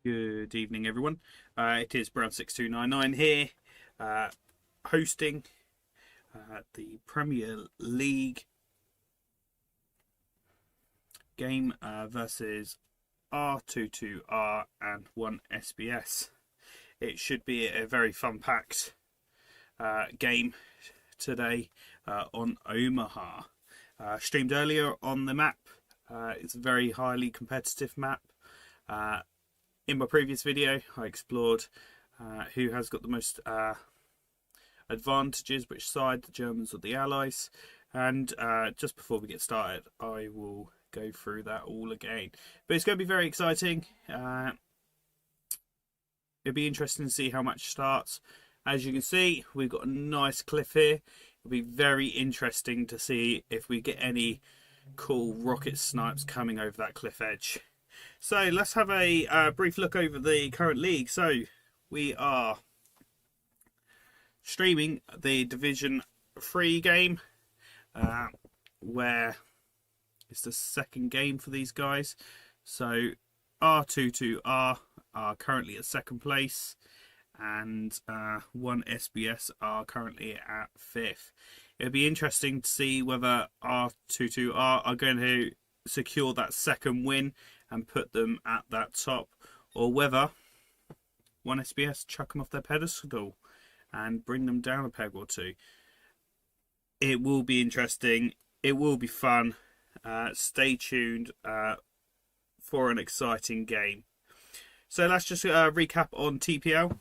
Good evening, everyone. It is Brown6299 here, hosting the Premier League game versus R22R and 1SBS. It should be a very fun-packed game today on Omaha. Streamed earlier on the map. It's a very highly competitive map. In my previous video, I explored who has got the most advantages, which side, the Germans or the Allies. And just before we get started, I will go through that all again. But it's going to be very exciting. It'll be interesting to see how much starts. As you can see, we've got a nice cliff here. It'll be very interesting to see if we get any cool rocket snipes coming over that cliff edge. So let's have a brief look over the current league. So we are streaming the Division 3 game, where it's the second game for these guys. So R22R are currently at second place, and 1SBS are currently at fifth. It'll be interesting to see whether R22R are going to secure that second win and put them at that top, or whether 1SBS chuck them off their pedestal and bring them down a peg or two. It will be interesting. It will be fun. Stay tuned for an exciting game. So let's just recap on TPL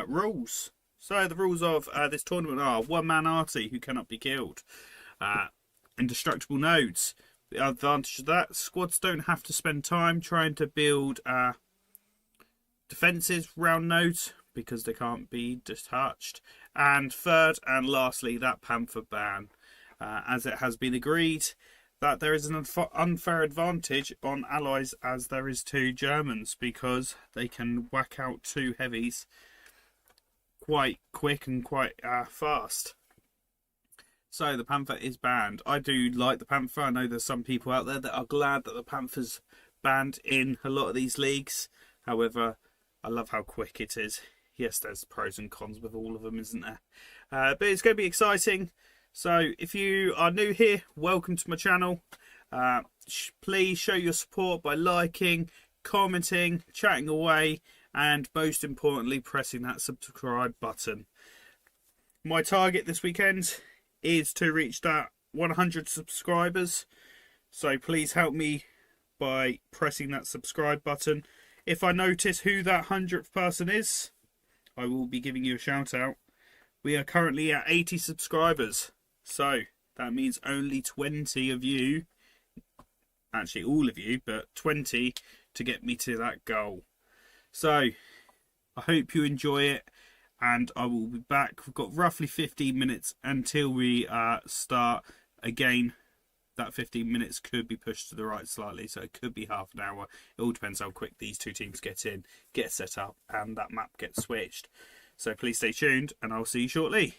rules. So the rules of this tournament are: one man arty who cannot be killed, indestructible nodes. The advantage of that, squads don't have to spend time trying to build defences round nodes because they can't be detached. And third and lastly, that Panther ban, as it has been agreed that there is an unfair advantage on allies as there is to Germans, because they can whack out two heavies quite quick and quite fast. So the Panther is banned. I do like the Panther. I know there's some people out there that are glad that the Panther's banned in a lot of these leagues. However, I love how quick it is. Yes, there's pros and cons with all of them, isn't there? But it's going to be exciting. So if you are new here, welcome to my channel. Please show your support by liking, commenting, chatting away, and most importantly, pressing that subscribe button. My target this weekend is to reach that 100 subscribers, so please help me by pressing that subscribe button. If I notice who that 100th person is, I will be giving you a shout out. We are currently at 80 subscribers, so that means only 20 of you, actually all of you, but 20 to get me to that goal. So I hope you enjoy it, and I will be back. We've got roughly 15 minutes until we start. Again, that 15 minutes could be pushed to the right slightly, so it could be half an hour. It all depends how quick these two teams get in, get set up, and that map gets switched. So please stay tuned, and I'll see you shortly.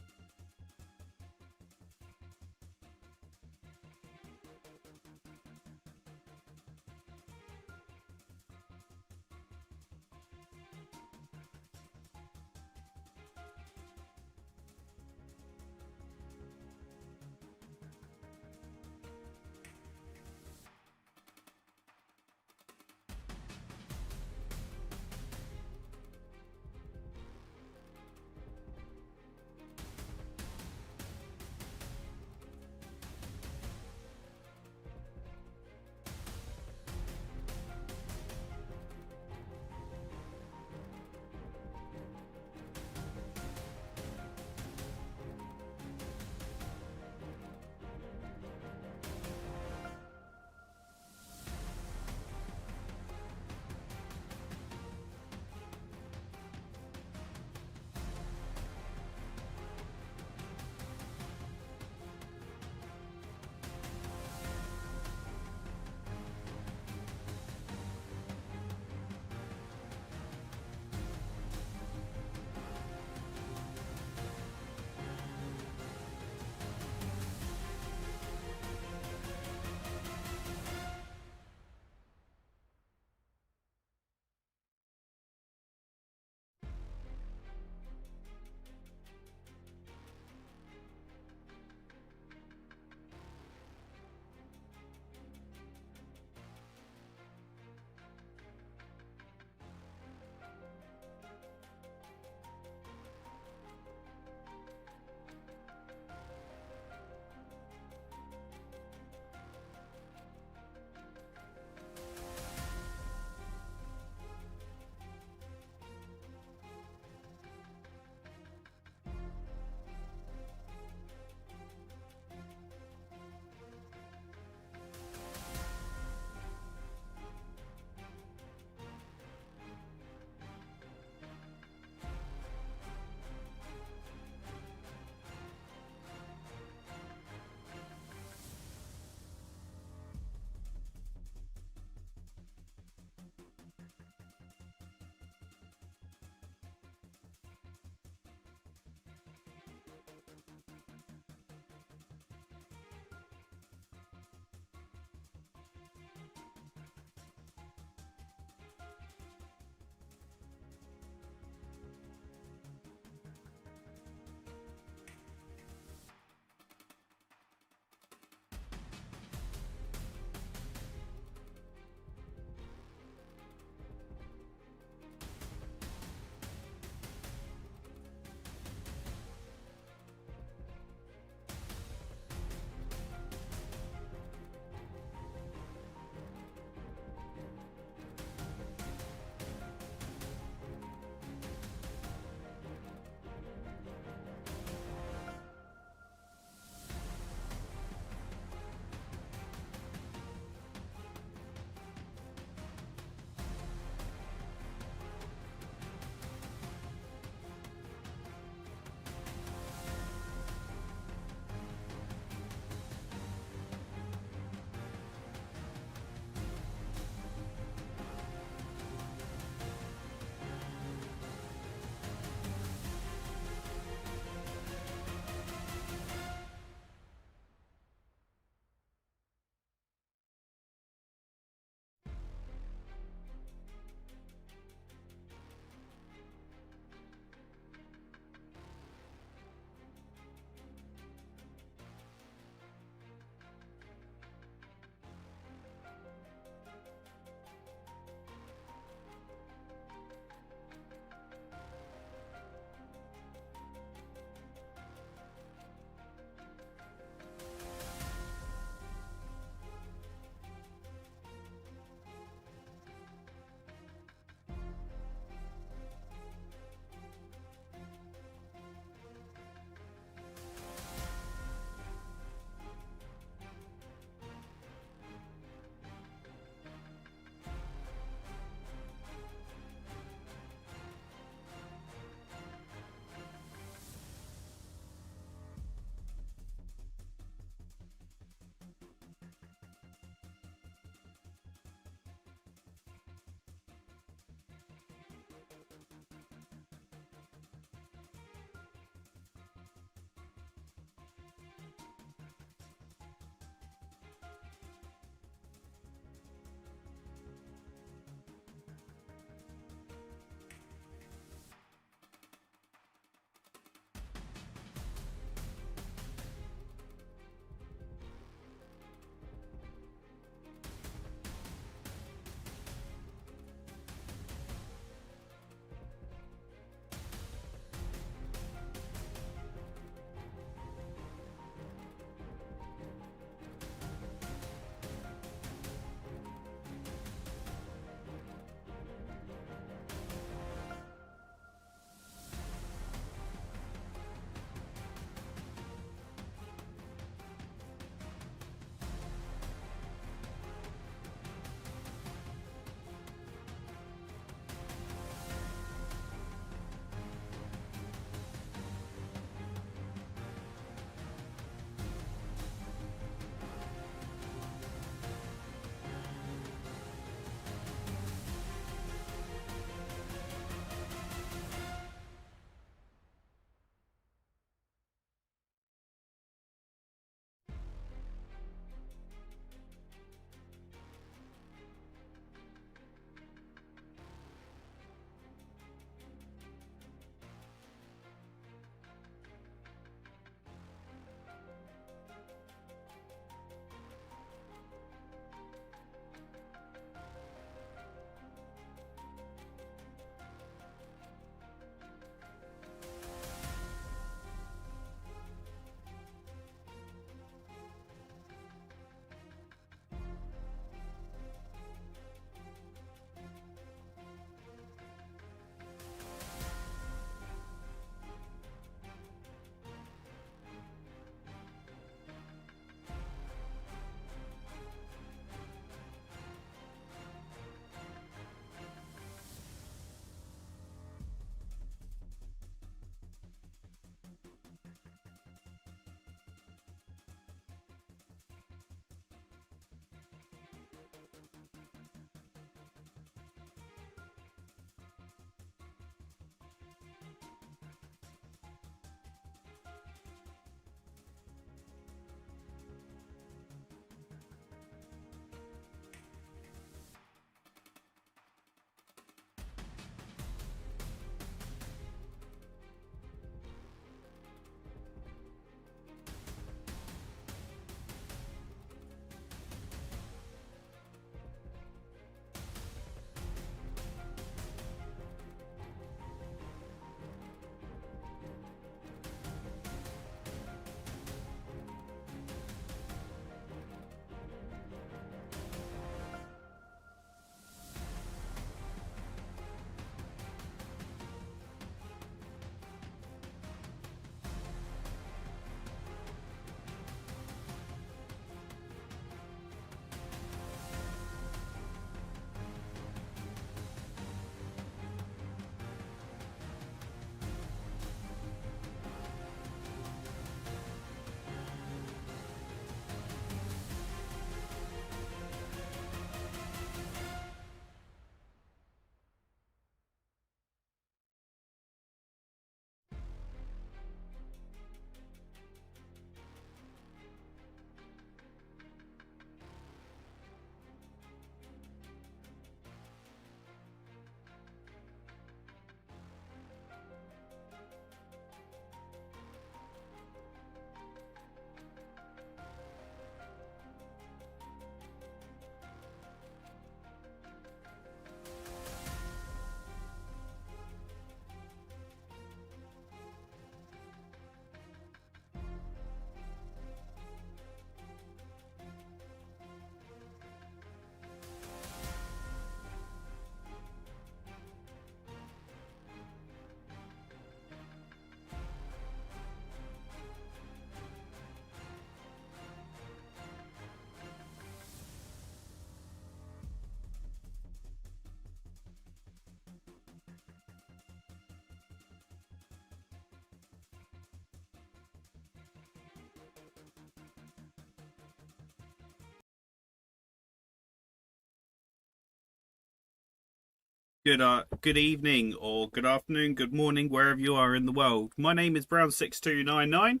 Good evening, or good afternoon, good morning, wherever you are in the world. My name is Brown6299,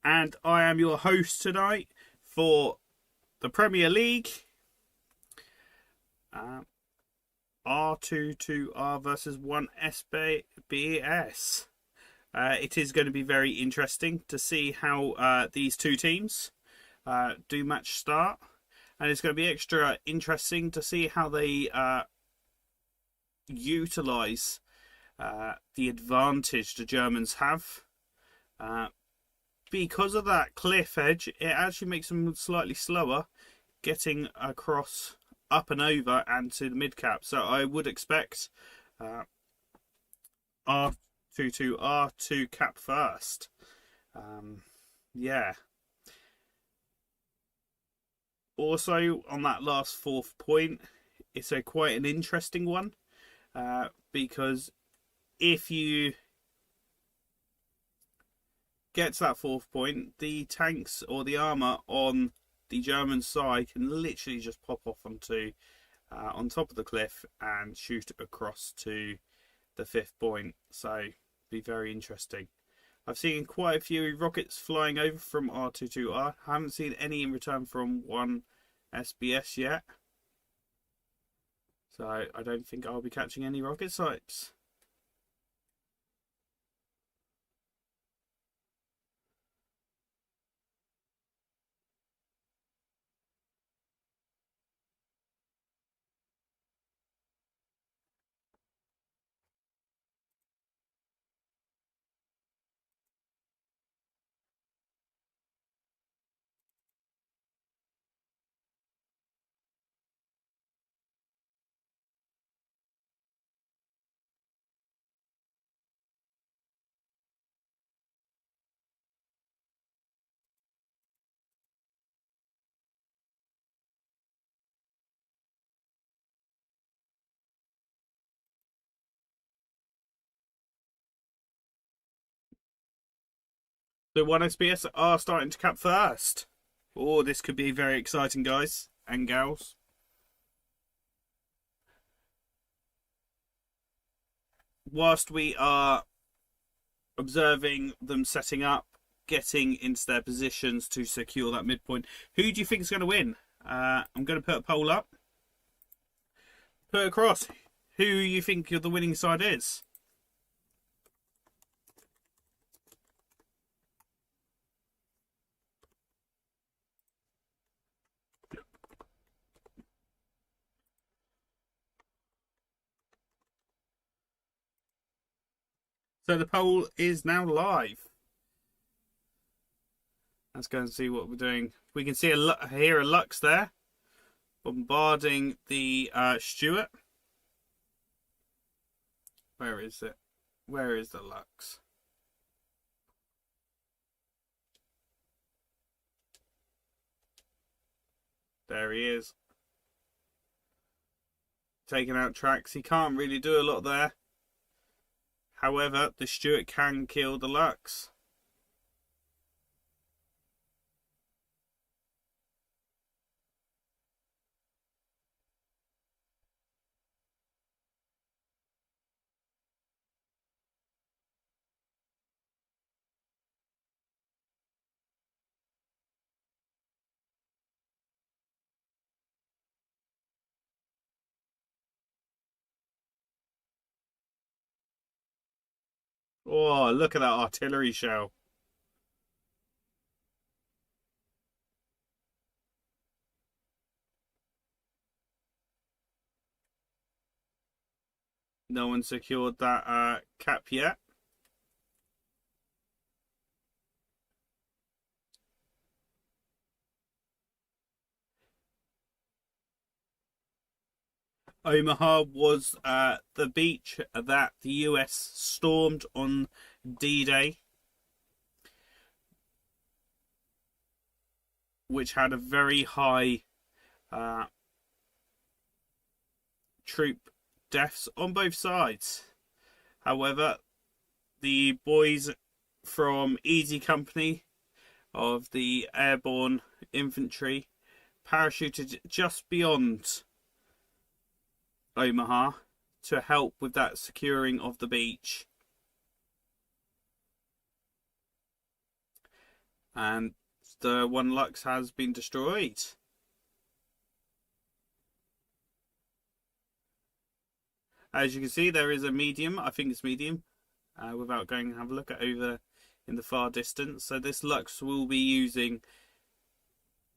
and I am your host tonight for the Premier League. R22R versus 1SBS. It is going to be very interesting to see how these two teams do match start, and it's going to be extra interesting to see how they utilize the advantage the Germans have. Because of that cliff edge, it actually makes them slightly slower getting across, up and over, and to the mid cap. So I would expect R22R to cap first. Yeah. Also, on that last fourth point, it's quite an interesting one. Because if you get to that fourth point, the tanks or the armour on the German side can literally just pop off onto on top of the cliff and shoot across to the fifth point. So be very interesting. I've seen quite a few rockets flying over from R22R. I haven't seen any in return from 1SBS yet. So I don't think I'll be catching any rocket sites. The 1SBS are starting to cap first. Oh, this could be very exciting, guys and gals. Whilst we are observing them setting up, getting into their positions to secure that midpoint, who do you think is going to win? I'm going to put a poll up. Put it across. Who you think the winning side is? So the poll is now live. Let's go and see what we're doing. We can see hear a Lux there, bombarding the Stuart. Where is it? Where is the Lux? There he is. Taking out tracks. He can't really do a lot there. However, the Stuart can kill the Lux. Oh, look at that artillery shell. No one secured that cap yet. Omaha was the beach that the US stormed on D-Day, which had a very high troop deaths on both sides. However, the boys from Easy Company of the Airborne Infantry parachuted just beyond Omaha to help with that securing of the beach. And the One Lux has been destroyed. As you can see, there is a medium. I think it's medium. Without going and have a look at over in the far distance. So this Lux will be using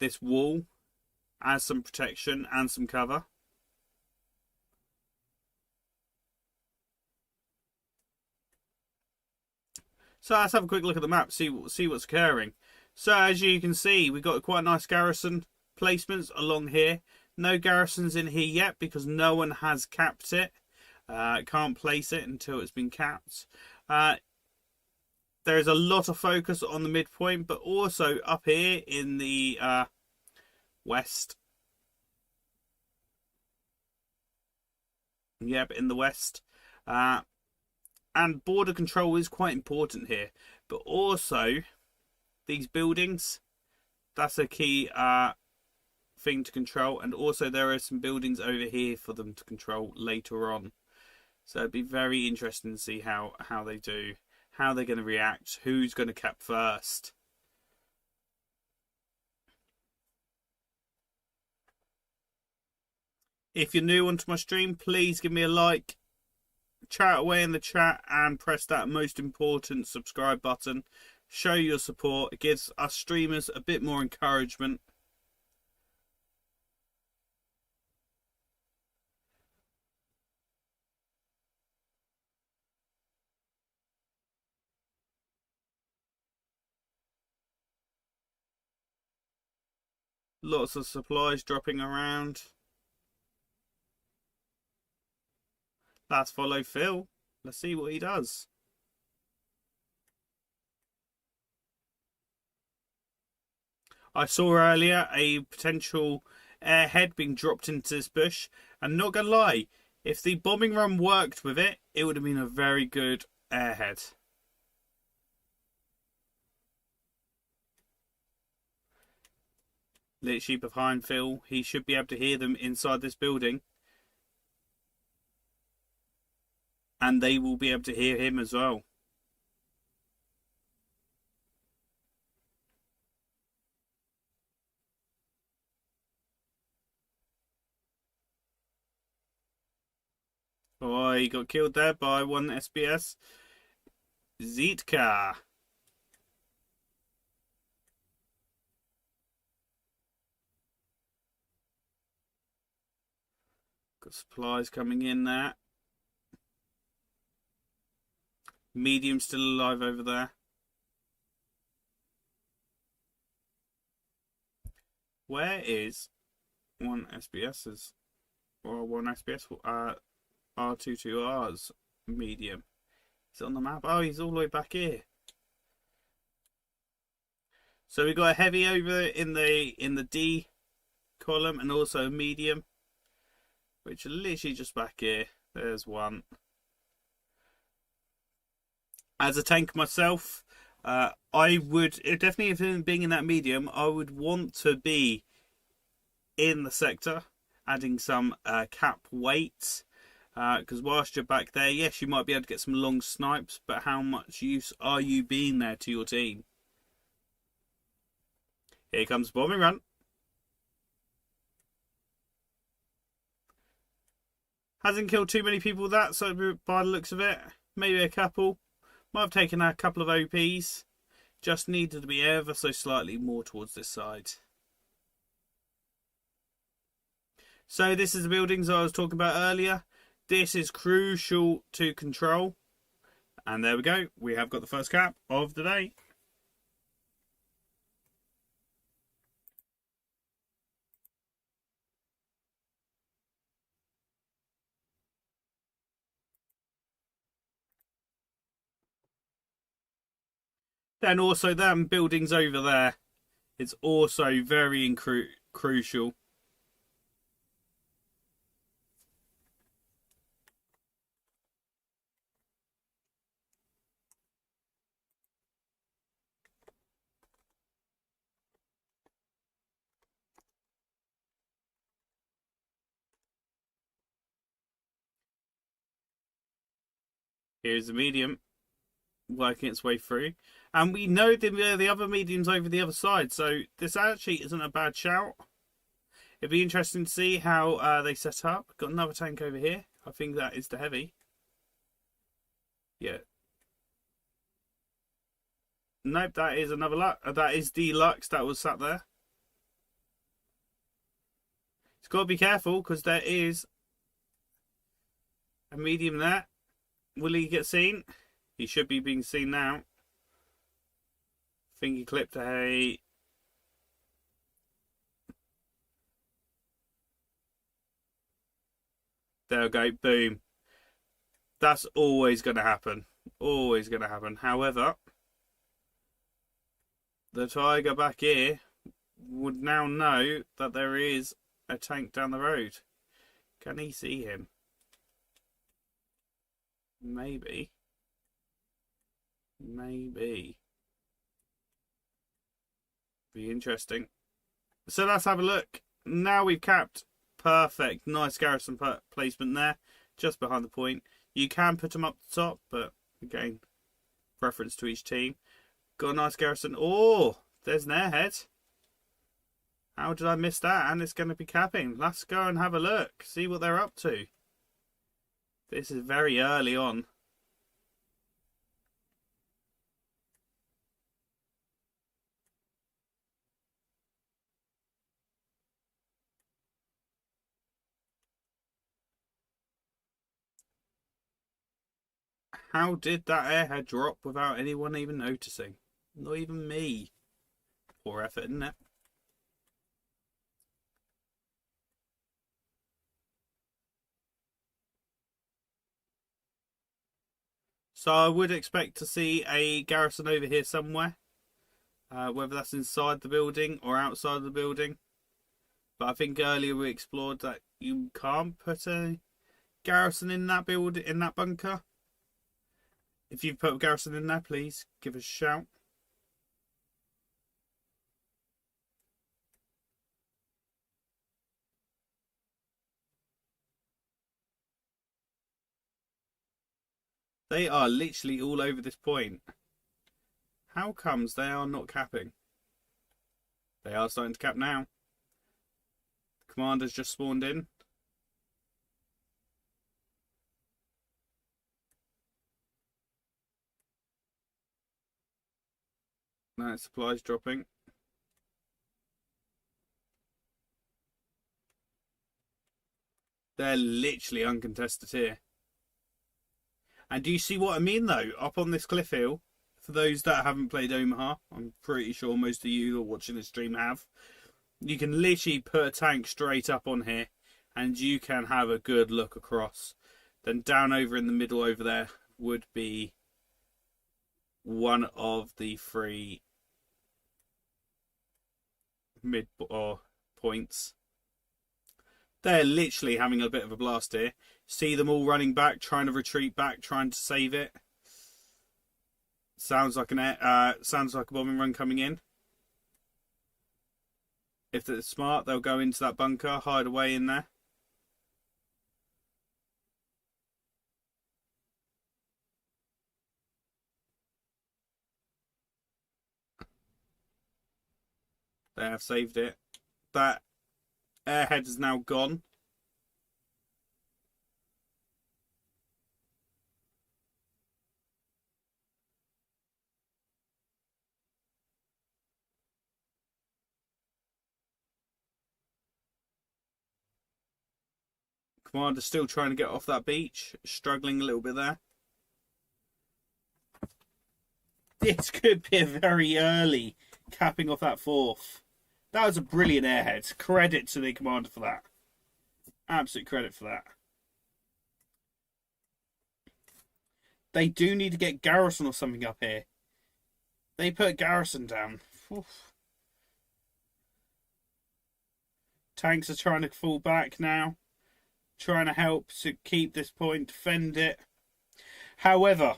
this wall as some protection and some cover. So let's have a quick look at the map, see what's occurring. So as you can see, we've got quite nice garrison placements along here. No garrisons in here yet because no one has capped it. Can't place it until it's been capped. There is a lot of focus on the midpoint, but also up here in the west. Yep, in the west. And border control is quite important here. But also, these buildings, that's a key thing to control. And also there are some buildings over here for them to control later on. So it'd be very interesting to see how they do. How they're going to react. Who's going to cap first. If you're new onto my stream, please give me a like. Chat away in the chat and press that most important subscribe button. Show your support. It gives us streamers a bit more encouragement. Lots of supplies dropping around. Let's follow Phil. Let's see what he does. I saw earlier a potential airhead being dropped into this bush. And not gonna lie, if the bombing run worked with it, it would have been a very good airhead. Literally behind Phil. He should be able to hear them inside this building. And they will be able to hear him as well. Oh, he got killed there by one SBS. Zitka. Got supplies coming in there. Medium still alive over there. Where is one SBS's or one SBS R22R's medium? Is it on the map? Oh, he's all the way back here. So we got a heavy over in the D column and also a medium, which are literally just back here. There's one. As a tank myself, I would definitely, if being in that medium, I would want to be in the sector, adding some cap weight. Because whilst you're back there, yes, you might be able to get some long snipes, but how much use are you being there to your team? Here comes bombing run. Hasn't killed too many people that, so by the looks of it, maybe a couple. Might have taken a couple of OPs. Just needed to be ever so slightly more towards this side. So this is the buildings I was talking about earlier. This is crucial to control. And there we go. We have got the first cap of the day. Then also them buildings over there. It's also very crucial. Here's the medium working its way through. And we know the other medium's over the other side, so this actually isn't a bad shout. It'd be interesting to see how they set up. Got another tank over here. I think that is the heavy. Yeah. Nope, that is another that is the Lux that was sat there. It's got to be careful because there is a medium there. Will he get seen? He should be being seen now. I think he clipped a... There we go, boom. That's always going to happen. Always going to happen. However, the Tiger back here would now know that there is a tank down the road. Can he see him? Maybe. Maybe. Be interesting. So let's have a look. Now we've capped. Perfect. Nice garrison placement there. Just behind the point. You can put them up the top, but again, preference to each team. Got a nice garrison. Oh, there's an airhead. How did I miss that? And it's going to be capping. Let's go and have a look. See what they're up to. This is very early on. How did that airhead drop without anyone even noticing? Not even me. Poor effort, isn't it? So I would expect to see a garrison over here somewhere. Whether that's inside the building or outside the building. But I think earlier we explored that you can't put a garrison in that in that bunker. If you've put a garrison in there, please give us a shout. They are literally all over this point. How comes they are not capping? They are starting to cap now. The commander's just spawned in. Now supplies dropping. They're literally uncontested here. And do you see what I mean though? Up on this cliff hill, for those that haven't played Omaha, I'm pretty sure most of you who are watching this stream have. You can literally put a tank straight up on here and you can have a good look across. Then down over in the middle over there would be one of the 3 mid points. They're literally having a bit of a blast here. See them all running back, trying to retreat back, trying to save it. Sounds like sounds like a bombing run coming in. If they're smart, they'll go into that bunker, hide away in there. They have saved it. That airhead is now gone. Commander's still trying to get off that beach, struggling a little bit there. This could be a very early capping off that 4th. That was a brilliant airhead. Credit to the commander for that. Absolute credit for that. They do need to get garrison or something up here. They put garrison down. Oof. Tanks are trying to fall back now. Trying to help to keep this point, defend it. However,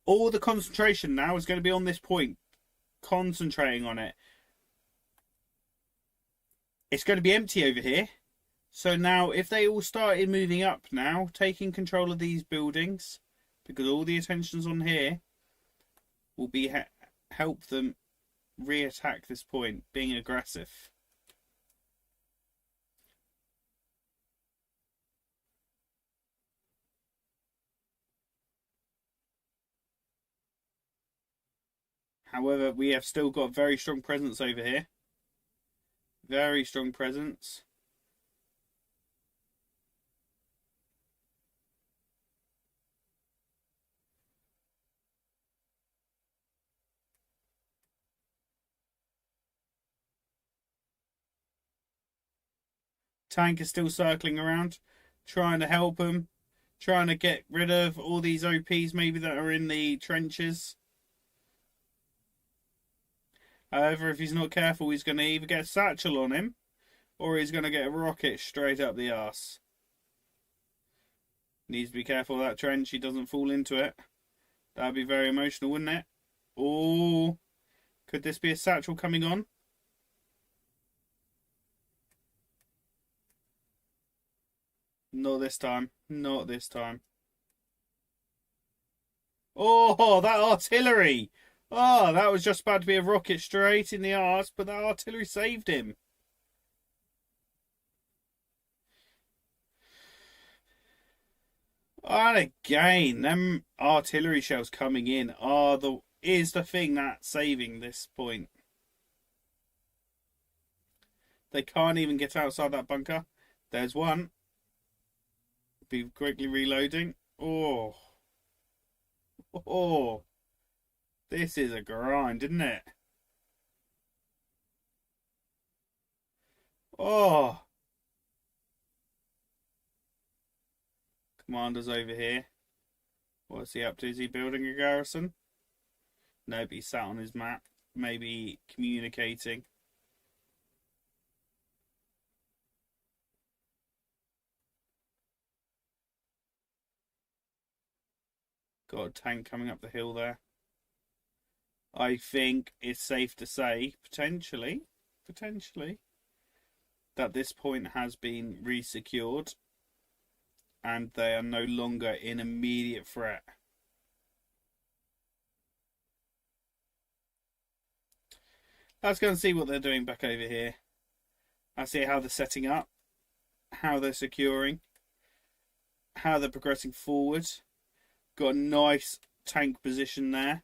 all the concentration now is going to be on this point. Concentrating on it. It's going to be empty over here. So now, if they all started moving up now, taking control of these buildings, because all the attention's on here, will be help them re-attack this point, being aggressive. However, we have still got a very strong presence over here. Very strong presence. Tank is still circling around, trying to help him, trying to get rid of all these OPs maybe that are in the trenches. However, if he's not careful, he's going to either get a satchel on him or he's going to get a rocket straight up the arse. Needs to be careful of that trench, he doesn't fall into it. That'd be very emotional, wouldn't it? Oh, could this be a satchel coming on? Not this time. Not this time. Oh, that artillery! Oh, that was just about to be a rocket straight in the arse, but that artillery saved him. And again, them artillery shells coming in is the thing that's saving this point. They can't even get outside that bunker. There's one. Be quickly reloading. Oh. Oh. This is a grind, isn't it? Oh. Commander's over here. What's he up to? Is he building a garrison? Nope, he's sat on his map. Maybe communicating. Got a tank coming up the hill there. I think it's safe to say, potentially, that this point has been resecured and they are no longer in immediate threat. Let's go and see what they're doing back over here. I see how they're setting up, how they're securing, how they're progressing forward. Got a nice tank position there.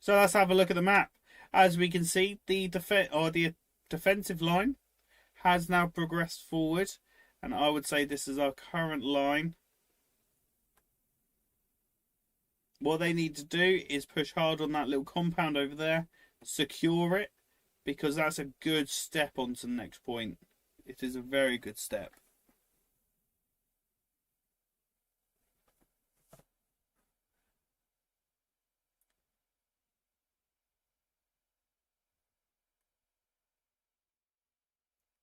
So let's have a look at the map. As we can see, the defensive line has now progressed forward, and I would say this is our current line. What they need to do is push hard on that little compound over there, secure it, because that's a good step on to the next point. It is a very good step.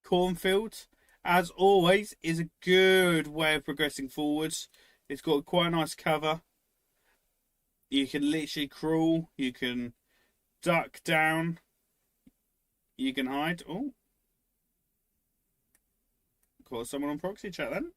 Cornfield, as always, is a good way of progressing forwards. It's got quite a nice cover. You can literally crawl, you can duck down, you can hide. Oh, call someone on proxy chat then.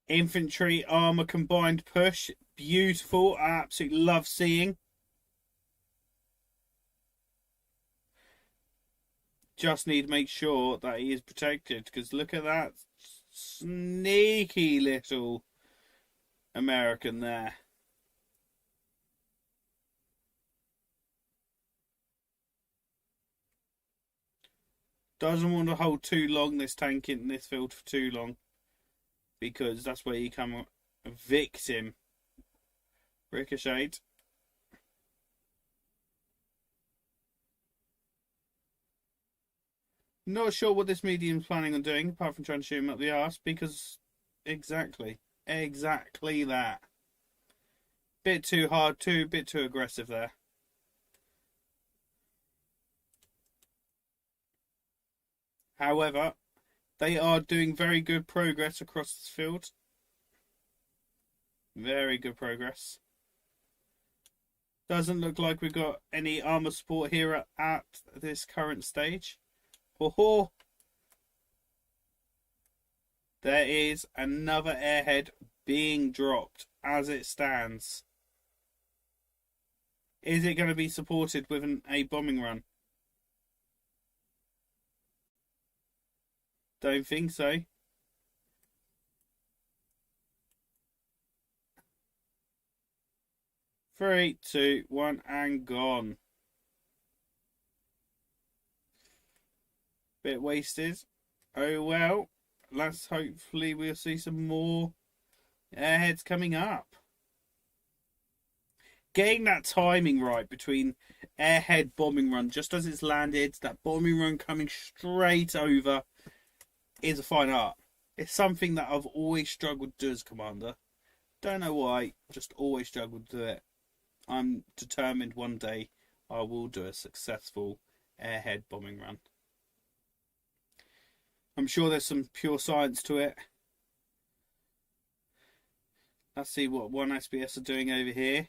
Infantry armor combined push. Beautiful. I absolutely love seeing. Just need to make sure that he is protected, because look at that sneaky little American there. Doesn't want to hold too long, this tank in this field for too long, because that's where you come a victim. Ricocheted. Not sure what this medium's planning on doing, apart from trying to shoot him up the arse, because exactly that. Bit too hard, bit too aggressive there. However, They are doing very good progress across this field. Very good progress. Doesn't look like we've got any armor support here at this current stage. Ho ho! There is another airhead being dropped as it stands. Is it going to be supported with a bombing run? Don't think so. Three, two, one, and gone. Bit wasted. Oh well. Let's hopefully we'll see some more airheads coming up. Getting that timing right between airhead bombing run just as it's landed, that bombing run coming straight over is a fine art. It's something that I've always struggled to do as commander. Don't know why, just always struggled to do it. I'm determined one day I will do a successful airhead bombing run. I'm sure there's some pure science to it. Let's see what 1SBS are doing over here.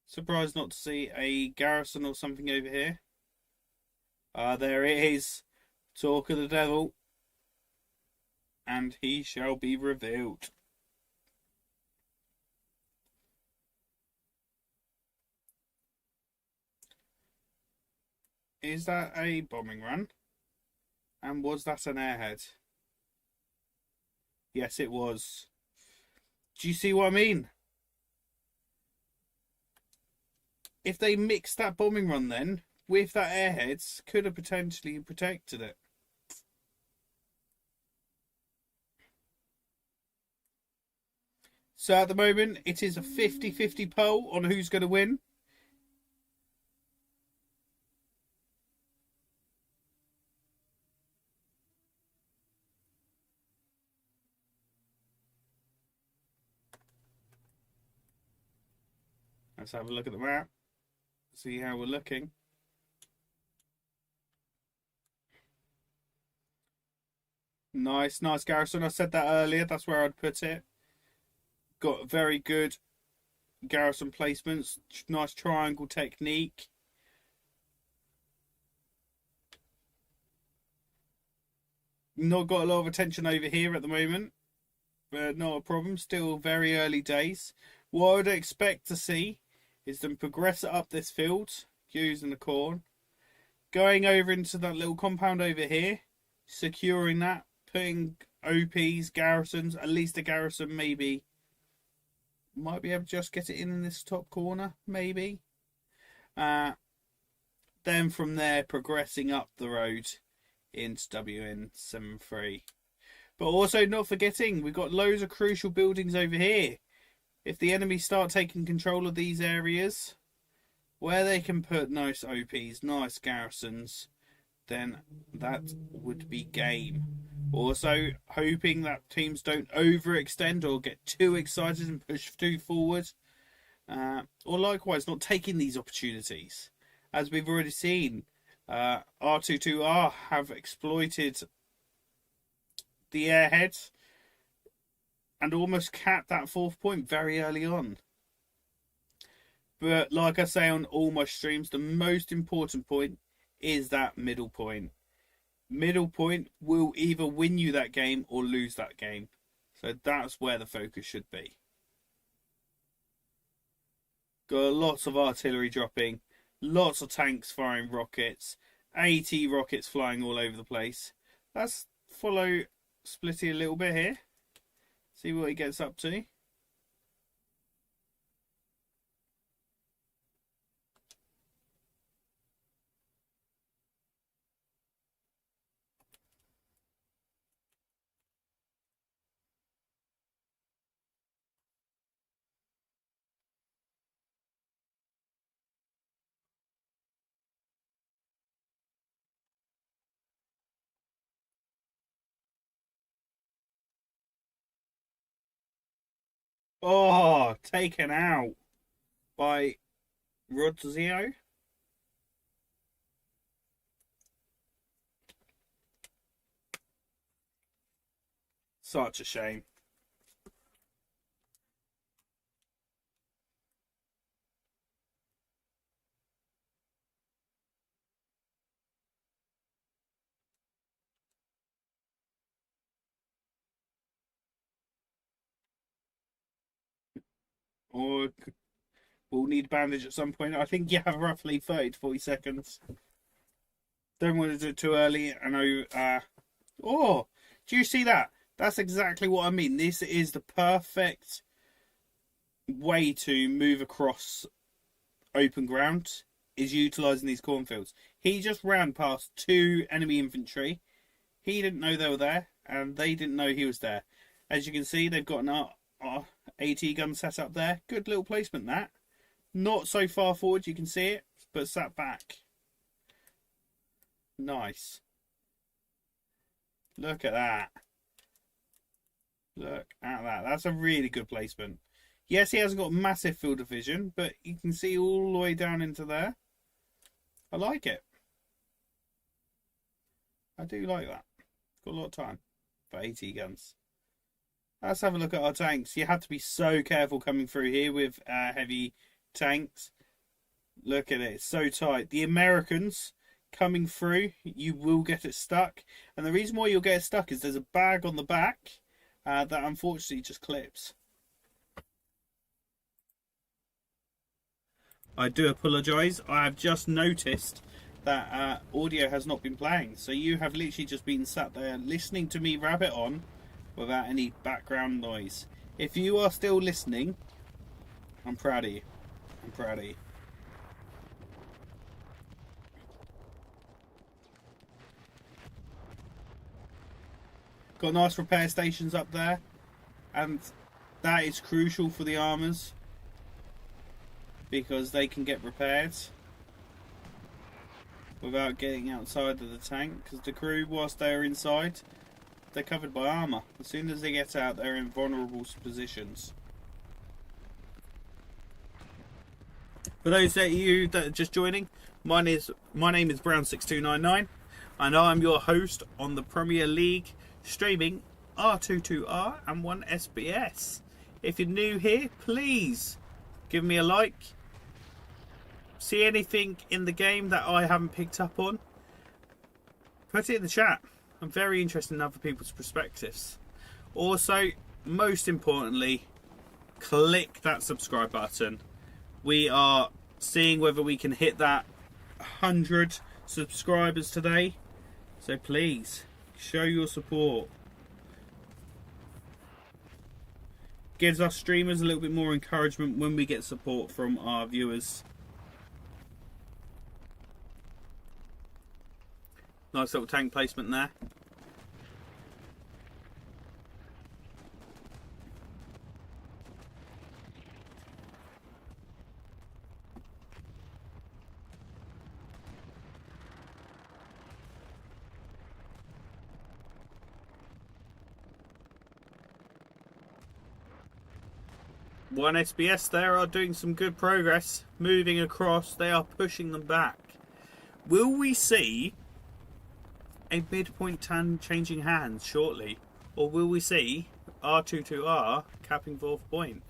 Surprised not to see a garrison or something over here. There it is. Talk of the devil. And he shall be revealed. Is that a bombing run? And was that an airhead? Yes, it was. Do you see what I mean? If they mixed that bombing run then with that airheads, could have potentially protected it. So at the moment, it is a 50-50 poll on who's going to win. Let's have a look at the map. See how we're looking. Nice garrison. I said that earlier. That's where I'd put it. Got very good garrison placements. Nice triangle technique. Not got a lot of attention over here at the moment. But not a problem. Still very early days. What I would expect to see is them progress up this field using the corn. Going over into that little compound over here. Securing that. Putting OPs, garrisons, at least a garrison maybe. Might be able to just get it in this top corner, maybe. Then from there, progressing up the road into WN73. But also not forgetting, we've got loads of crucial buildings over here. If the enemy start taking control of these areas, where they can put nice OPs, nice garrisons, then that would be game. Also, hoping that teams don't overextend or get too excited and push too forward. Or likewise, not taking these opportunities. As we've already seen, R22R have exploited the airheads and almost capped that 4th point very early on. But like I say on all my streams, the most important point is that middle point. Middle point will either win you that game or lose that game. So that's where the focus should be. Got lots of artillery dropping, lots of tanks firing rockets, AT rockets flying all over the place. Let's follow Splitty a little bit here. See what he gets up to. Oh, taken out. by Rodzio. Such a shame. Or we'll need bandage at some point. I think you have roughly 30 to 40 seconds. Don't want to do it too early. I know. Oh, do you see that? That's exactly what I mean. This is the perfect way to move across open ground, is utilising these cornfields. He just ran past 2 enemy infantry. He didn't know they were there, and they didn't know he was there. As you can see, they've got an AT gun set up there. Good little placement, that. Not so far forward, you can see it, but sat back. Nice. Look at that. Look at that. That's a really good placement. Yes, he hasn't got massive field of vision, but you can see all the way down into there. I like it. I do like that. Got a lot of time for AT guns. Let's have a look at our tanks. You have to be so careful coming through here with heavy tanks. Look at it. It's so tight. The Americans coming through, you will get it stuck. And the reason why you'll get it stuck is there's a bag on the back that unfortunately just clips. I do apologise. I have just noticed that audio has not been playing. So you have literally just been sat there listening to me rabbit on without any background noise. If you are still listening, I'm proud of you. I'm proud of you. Got nice repair stations up there, and that is crucial for the armours because they can get repaired without getting outside of the tank, because the crew, whilst they're inside, they're covered by armour. As soon as they get out, they're in vulnerable positions. For those of you that are just joining, my name is Brown6299, and I'm your host on the Premier League, streaming R22R and 1SBS. If you're new here, please give me a like. See anything in the game that I haven't picked up on, put it in the chat. I'm very interested in other people's perspectives. Also, most importantly, click that subscribe button. We are seeing whether we can hit that 100 subscribers today, so please show your support. Gives us streamers a little bit more encouragement when we get support from our viewers. Nice little tank placement there. One SBS there are doing some good progress, moving across. They are pushing them back. Will we see a midpoint tan changing hands shortly, or will we see R22R capping 4th point?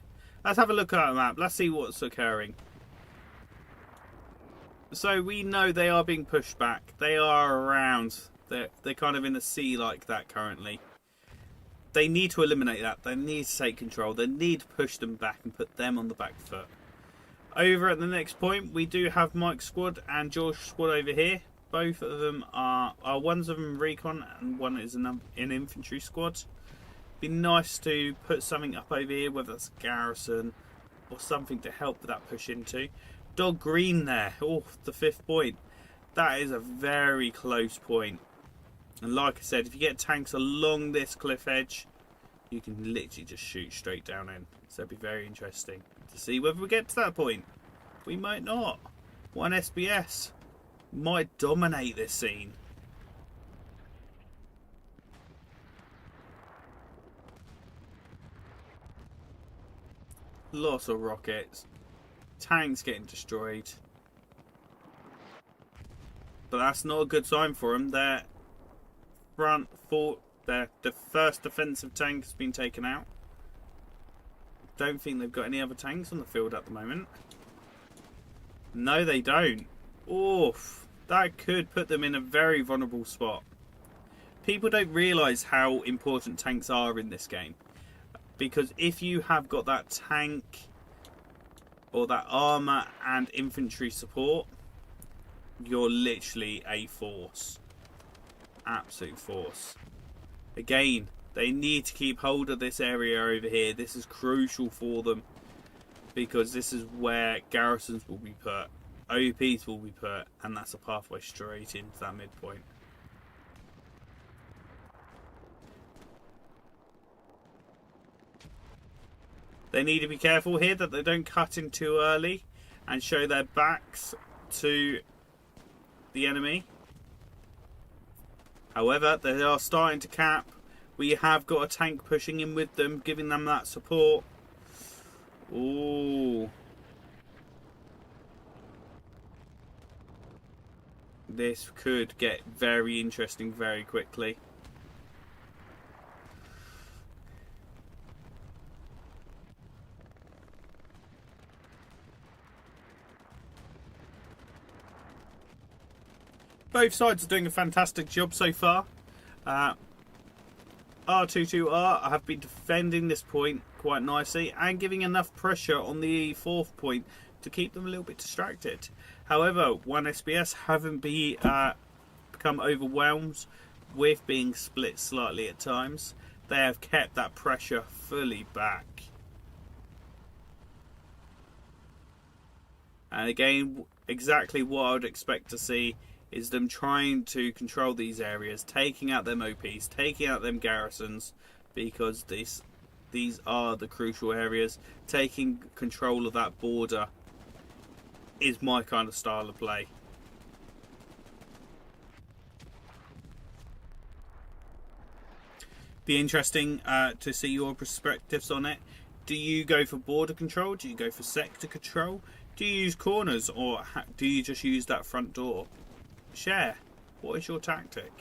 Let's have a look at that map. Let's see what's occurring. So we know they are being pushed back. They are around. They're kind of in a sea like that currently. They need to eliminate that. They need to take control. They need to push them back and put them on the back foot. Over at the next point, we do have Mike's squad and George's squad over here. Both of them are one's of them recon and one is an infantry squad. Be nice to put something up over here, whether it's garrison or something to help with that push into. Dog green there. Oh, the 5th point. That is a very close point. And like I said, if you get tanks along this cliff edge, you can literally just shoot straight down in. So it'll be very interesting to see whether we get to that point. We might not. 1SBS might dominate this scene. Lots of rockets. Tanks getting destroyed. But that's not a good sign for them. Their front fort, the first defensive tank has been taken out. Don't think they've got any other tanks on the field at the moment. No, they don't. Oof. That could put them in a very vulnerable spot. People don't realise how important tanks are in this game. Because if you have got that tank or that armour and infantry support, you're literally a force. Absolute force. Again, they need to keep hold of this area over here. This is crucial for them. Because this is where garrisons will be put. OPs will be put. And that's a pathway straight into that midpoint. They need to be careful here that they don't cut in too early and show their backs to the enemy. However, they are starting to cap. We have got a tank pushing in with them, giving them that support. Ooh. This could get very interesting very quickly. Both sides are doing a fantastic job so far. R22R have been defending this point quite nicely and giving enough pressure on the fourth point to keep them a little bit distracted. However, 1SBS haven't become overwhelmed with being split slightly at times. They have kept that pressure fully back. And again, exactly what I would expect to see is them trying to control these areas, taking out them OPs, taking out them garrisons, because these are the crucial areas. Taking control of that border is my kind of style of play. Be interesting to see your perspectives on it. Do you go for border control? Do you go for sector control? Do you use corners, or do you just use that front door? Share. What is your tactic?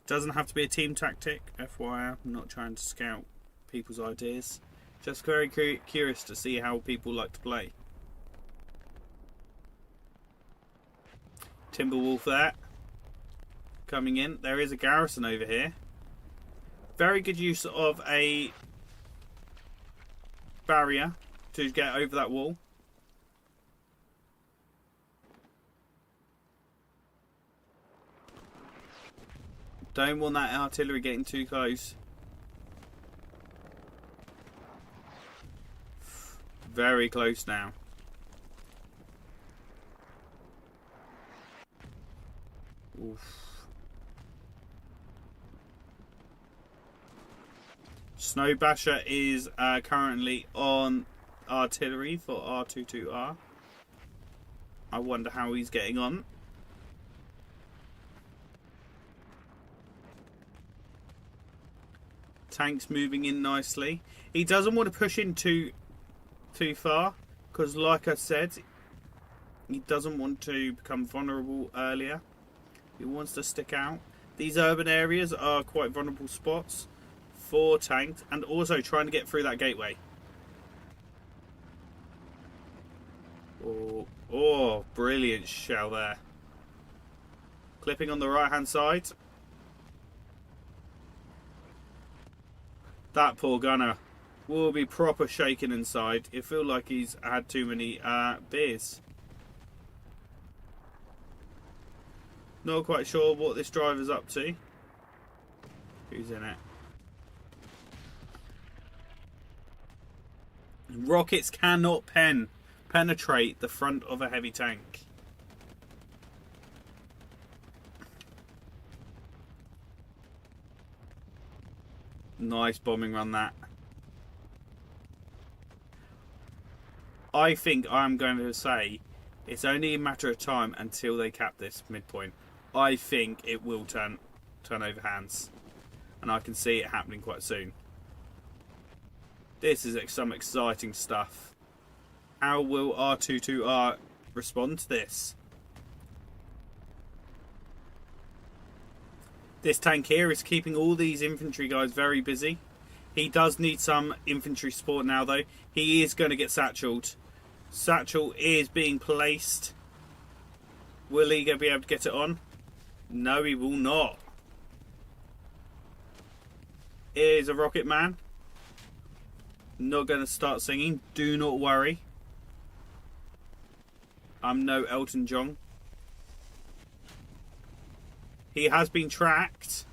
Doesn't have to be a team tactic, FYI. I'm not trying to scout people's ideas. Just very curious to see how people like to play. Timberwolf there. Coming in. There is a garrison over here. Very good use of a barrier to get over that wall. Don't want that artillery getting too close. Very close now. Oof. Snow Basher is currently on artillery for R22R. I wonder how he's getting on. Tanks moving in nicely. He doesn't want to push in too far, because like I said, he doesn't want to become vulnerable earlier. He wants to stick out. These urban areas are quite vulnerable spots for tanks, and also trying to get through that gateway. Oh, brilliant shell there. Clipping on the right hand side. That poor gunner will be proper shaken inside. It feels like he's had too many beers. Not quite sure what this driver's up to. Who's in it? Rockets cannot penetrate the front of a heavy tank. Nice bombing run that. I think I'm going to say it's only a matter of time until they cap this midpoint. I think it will turn over hands, and I can see it happening quite soon. This is some exciting stuff. How will R22R respond to this? This tank here is keeping all these infantry guys very busy. He does need some infantry support now though. He is going to get satcheled. Satchel is being placed. Will he be able to get it on? No, he will not. Here's a rocket man. Not going to start singing. Do not worry. I'm no Elton John. He has been tracked.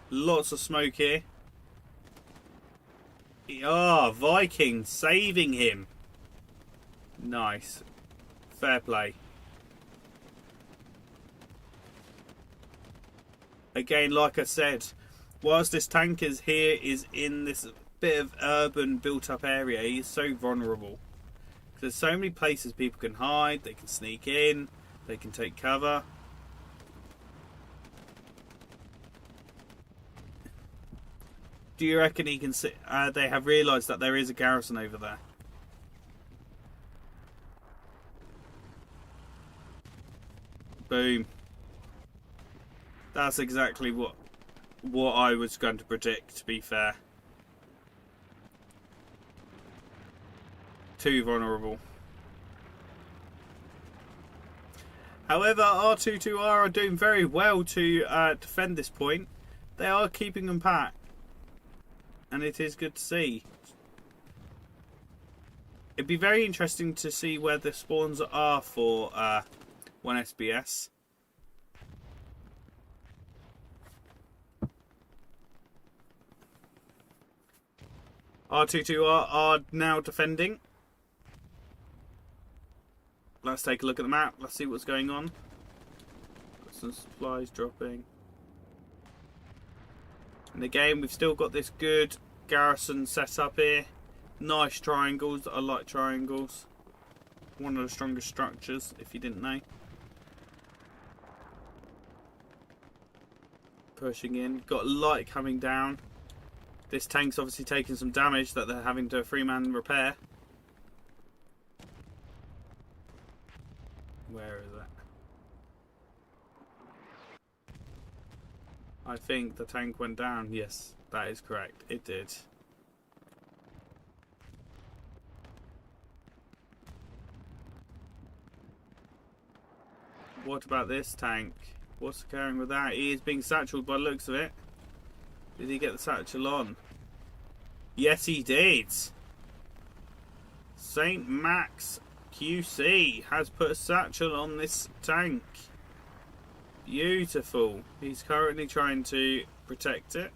Lots of smoke here. Ah, Viking saving him. Nice. Fair play. Again, like I said, whilst this tank is in this bit of urban built-up area, he is so vulnerable. There's so many places people can hide, they can sneak in, they can take cover. Do you reckon he can see? They have realised that there is a garrison over there. Boom. That's exactly what I was going to predict, to be fair. Too vulnerable. However, R22R are doing very well to defend this point. They are keeping them packed. And it is good to see. It'd be very interesting to see where the spawns are for 1SBS. R22R are now defending. Let's take a look at the map. Let's see what's going on. Got some supplies dropping. And again, we've still got this good garrison set up here. Nice triangles. I like triangles. One of the strongest structures, if you didn't know. Pushing in. Got light coming down. This tank's obviously taking some damage that they're having to 3-man repair. Where is it? I think the tank went down. Yes, that is correct. It did. What about this tank? What's occurring with that? He is being satcheled by the looks of it. Did he get the satchel on? Yes, he did. St. Max QC has put a satchel on this tank. Beautiful. He's currently trying to protect it.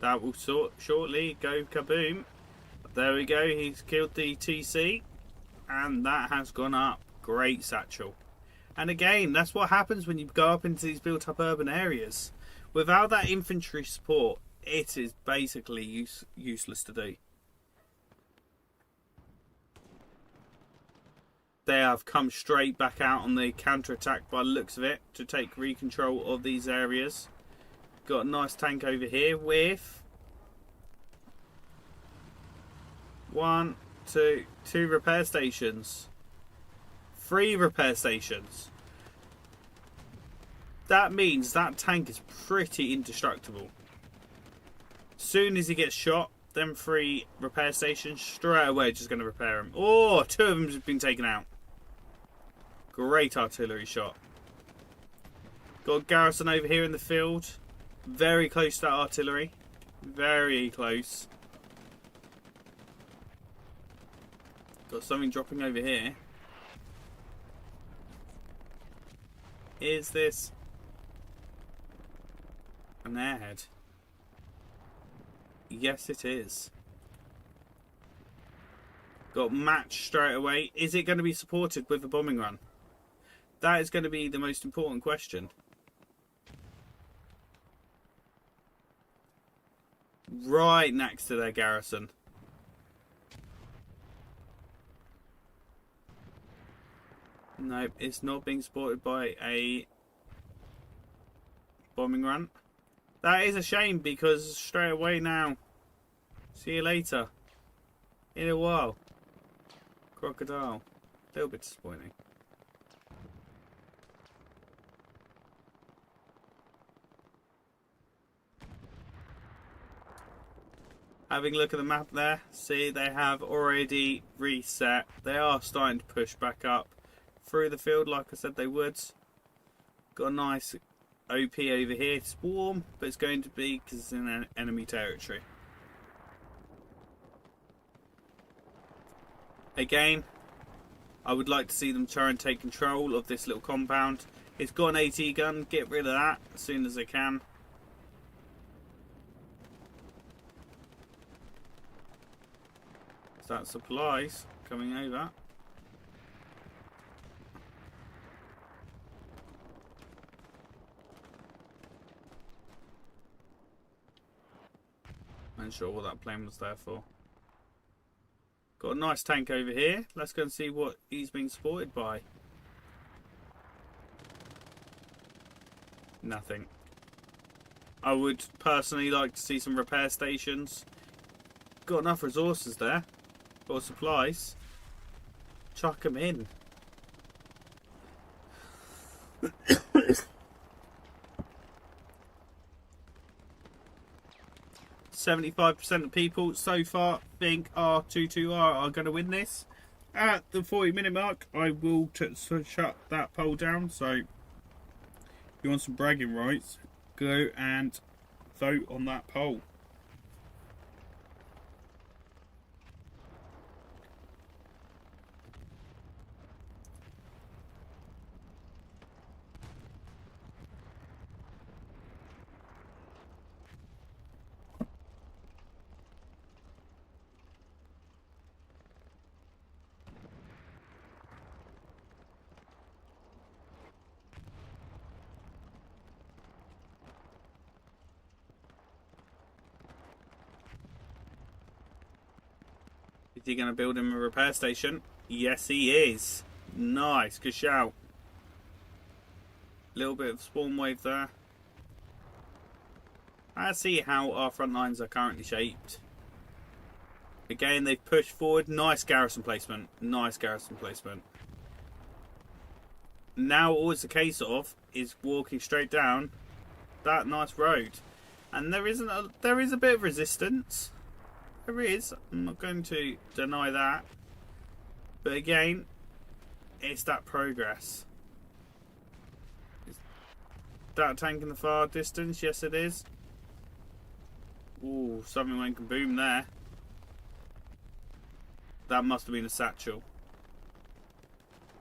That will shortly go kaboom. There we go. He's killed the TC. And that has gone up. Great satchel. And again, that's what happens when you go up into these built up urban areas. Without that infantry support, it is basically useless to do. They have come straight back out on the counter-attack by the looks of it to take re-control of these areas. Got a nice tank over here with 1, 2 repair stations. 3 repair stations. That means that tank is pretty indestructible. Soon as he gets shot, them 3 repair stations straight away just going to repair him. Oh, 2 of them have been taken out. Great artillery shot. Got a garrison over here in the field. Very close to that artillery. Very close. Got something dropping over here. Is this an airhead? Yes, it is. Got matched straight away. Is it going to be supported with a bombing run? That is going to be the most important question. Right next to their garrison. Nope, it's not being supported by a bombing run. That is a shame because straight away now. See you later. In a while. Crocodile. A little bit disappointing. Having a look at the map there, see they have already reset. They are starting to push back up through the field like I said they would. Got a nice OP over here, swarm, but it's going to be because it's in enemy territory. Again, I would like to see them try and take control of this little compound. It's got an AT gun, get rid of that as soon as they can. So that supplies coming over. I'm not sure what that plane was there for. Got a nice tank over here. Let's go and see what he's being supported by. Nothing. I would personally like to see some repair stations. Got enough resources there. Or supplies. Chuck them in. 75% of people so far think R22R are going to win this. At the 40-minute mark, I will shut that poll down. So, if you want some bragging rights, go and vote on that poll. Is he going to build him a repair station? Yes, he is. Nice, good shout. Little bit of spawn wave there. Let's see how our front lines are currently shaped. Again, they've pushed forward. Nice garrison placement. Nice garrison placement. Now all it's a case of is walking straight down that nice road. And there is a bit of resistance. There is. I'm not going to deny that. But again, it's that progress. Is that tank in the far distance? Yes, it is. Ooh, something went kaboom there. That must have been a satchel.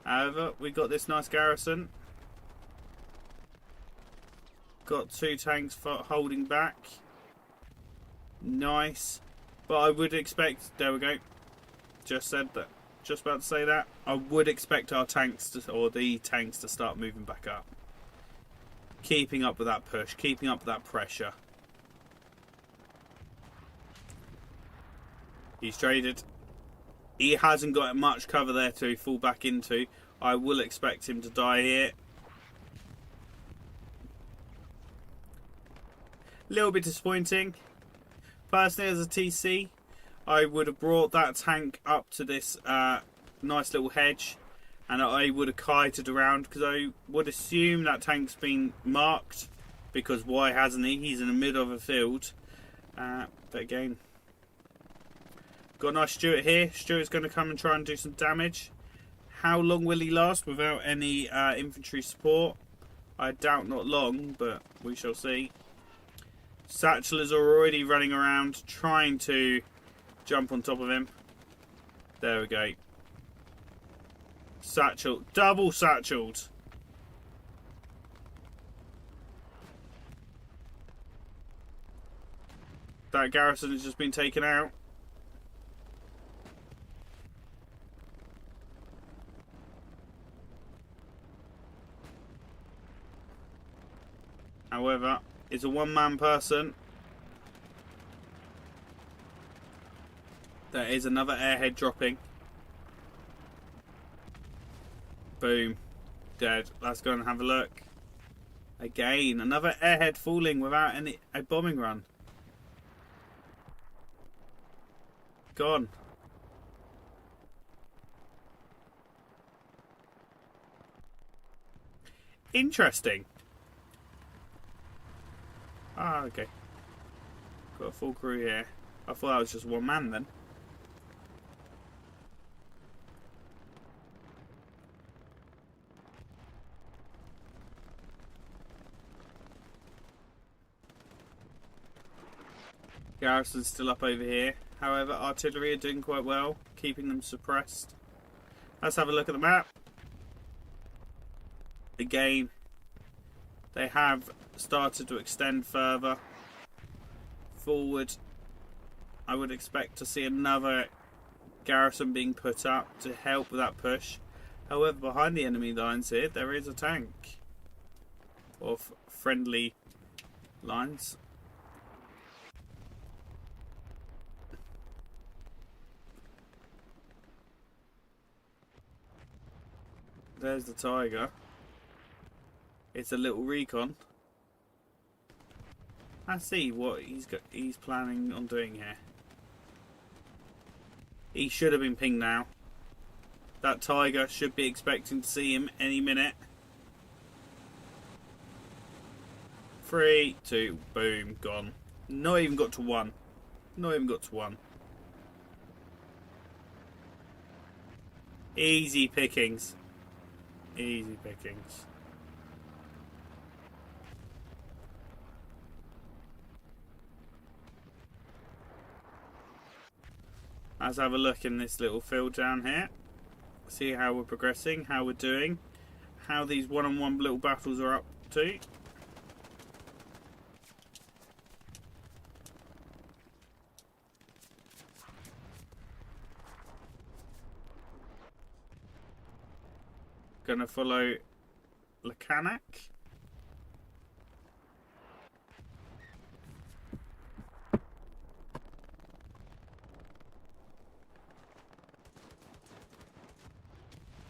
However, we got this nice garrison. Got two tanks for holding back. Nice. But I would expect, there we go. Just said that. Just about to say that. I would expect our tanks to, or the tanks to start moving back up. Keeping up with that push, keeping up with that pressure. He's traded. He hasn't got much cover there to fall back into. I will expect him to die here. A little bit disappointing. Personally, as a TC, I would have brought that tank up to this nice little hedge, and I would have kited around, because I would assume that tank's been marked, because why hasn't he? He's in the middle of a field. But again, got a nice Stuart here. Stuart's going to come and try and do some damage. How long will he last without any infantry support? I doubt not long, but we shall see. Satchellers are already running around trying to jump on top of him. There we go. Satchel, double satcheled. That garrison has just been taken out. However, it's a one-man person. There is another airhead dropping. Boom. Dead. Let's go and have a look. Again, another airhead falling without a bombing run. Gone. Interesting. Ah, okay. Got a full crew here. I thought that was just one man then. Garrison's still up over here. However, artillery are doing quite well, keeping them suppressed. Let's have a look at the map. Again, they have started to extend further forward. I would expect to see another garrison being put up to help with that push. However, behind the enemy lines here, there is a tank of friendly lines. There's the Tiger. It's a little recon. Let's see what he's planning on doing here. He should have been pinged now. That Tiger should be expecting to see him any minute. 3, 2, boom, gone. Not even got to 1. Not even got to 1. Easy pickings. Easy pickings. Let's have a look in this little field down here. See how we're progressing, how we're doing, how these one-on-one little battles are up to. Gonna follow Lakanak.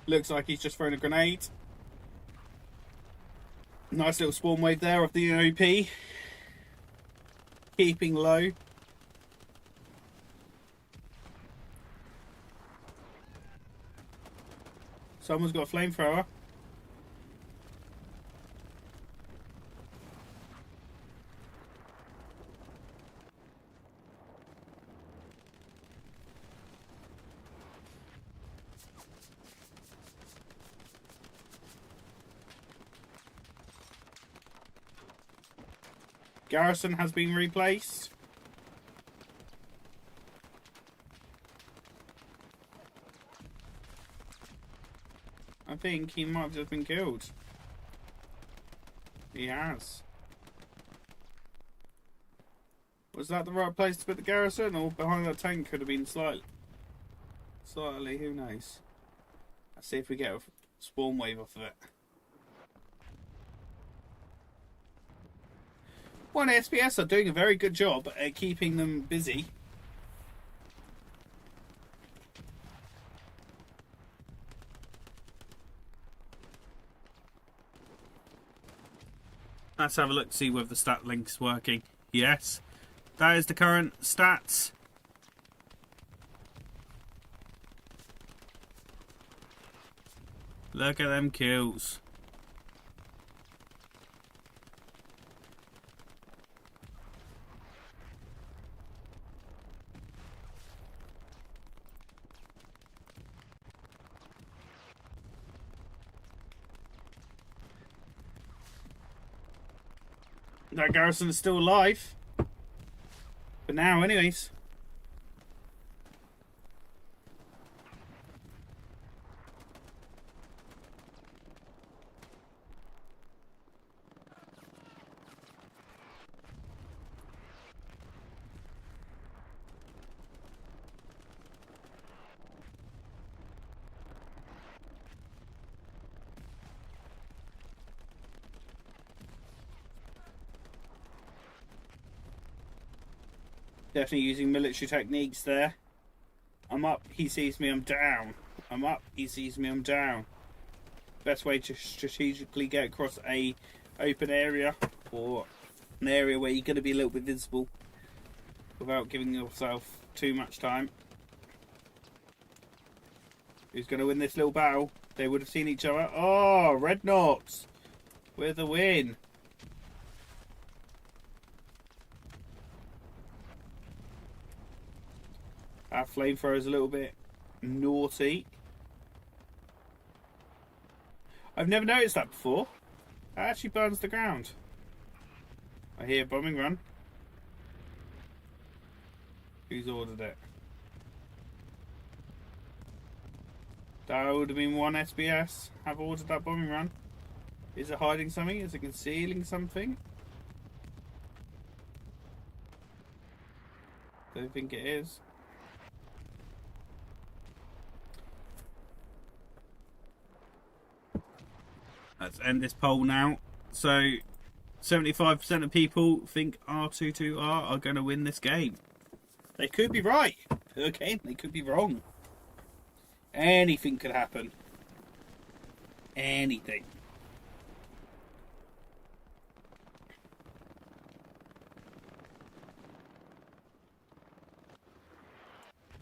Looks like he's just thrown a grenade. Nice little spawn wave there of the OP. Keeping low. Someone's got a flamethrower. Garrison has been replaced. I think he might have just been killed. He has. Was that the right place to put the garrison, or behind that tank could have been slightly, who knows? Let's see if we get a spawn wave off of it. Well, SPS are doing a very good job at keeping them busy. Let's have a look to see whether the stat link's working. Yes, that is the current stats. Look at them kills. That garrison is still alive. For now, anyways. Definitely using military techniques there. I'm up, he sees me, I'm down. I'm up, he sees me, I'm down. best way to strategically get across a open area, or an area where you're going to be a little bit visible without giving yourself too much time. Who's going to win this little battle? They would have seen each other. Oh, Red Knots with a win. Our flamethrower is a little bit naughty. I've never noticed that before. It actually burns the ground. I hear a bombing run. Who's ordered it? That would have been one SBS. Have ordered that bombing run. Is it hiding something? Is it concealing something? Don't think it is. Let's end this poll now. So, 75% of people think R22R are going to win this game. They could be right. Okay, they could be wrong. Anything could happen. Anything.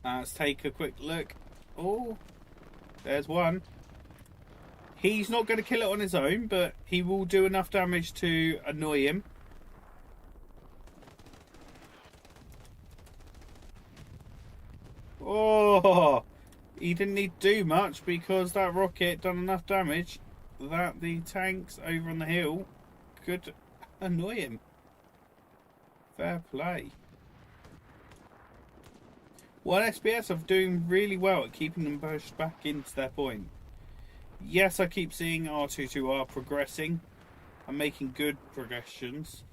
Let's take a quick look. Oh, there's one. He's not going to kill it on his own, but he will do enough damage to annoy him. Oh, he didn't need to do much because that rocket done enough damage that the tanks over on the hill could annoy him. Fair play. One SBS are doing really well at keeping them pushed back into their point. Yes, I keep seeing R22R progressing and making good progressions,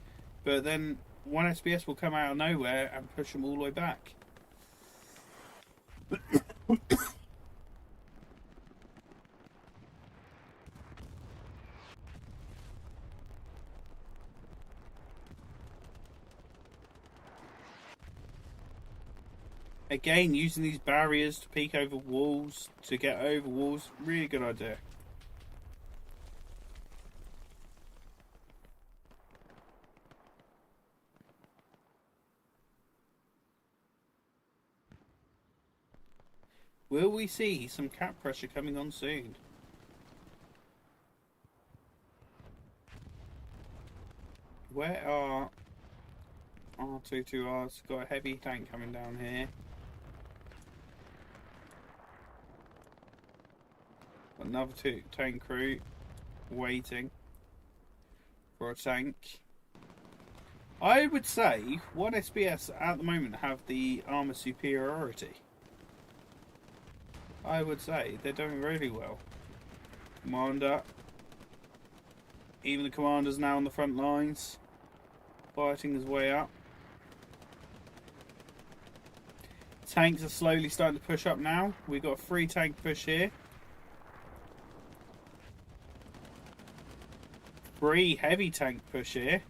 but then one SBS will come out of nowhere and push them all the way back. Again, using these barriers to peek over walls, to get over walls, really good idea. Will we see some cap pressure coming on soon? Where are R22R's got a heavy tank coming down here? Another tank crew waiting for a tank. I would say one SBS at the moment have the armour superiority. I would say they're doing really well. Commander. Even the commander's now on the front lines, fighting his way up. Tanks are slowly starting to push up now. We've got a 3 tank push here. 3 heavy tank push here.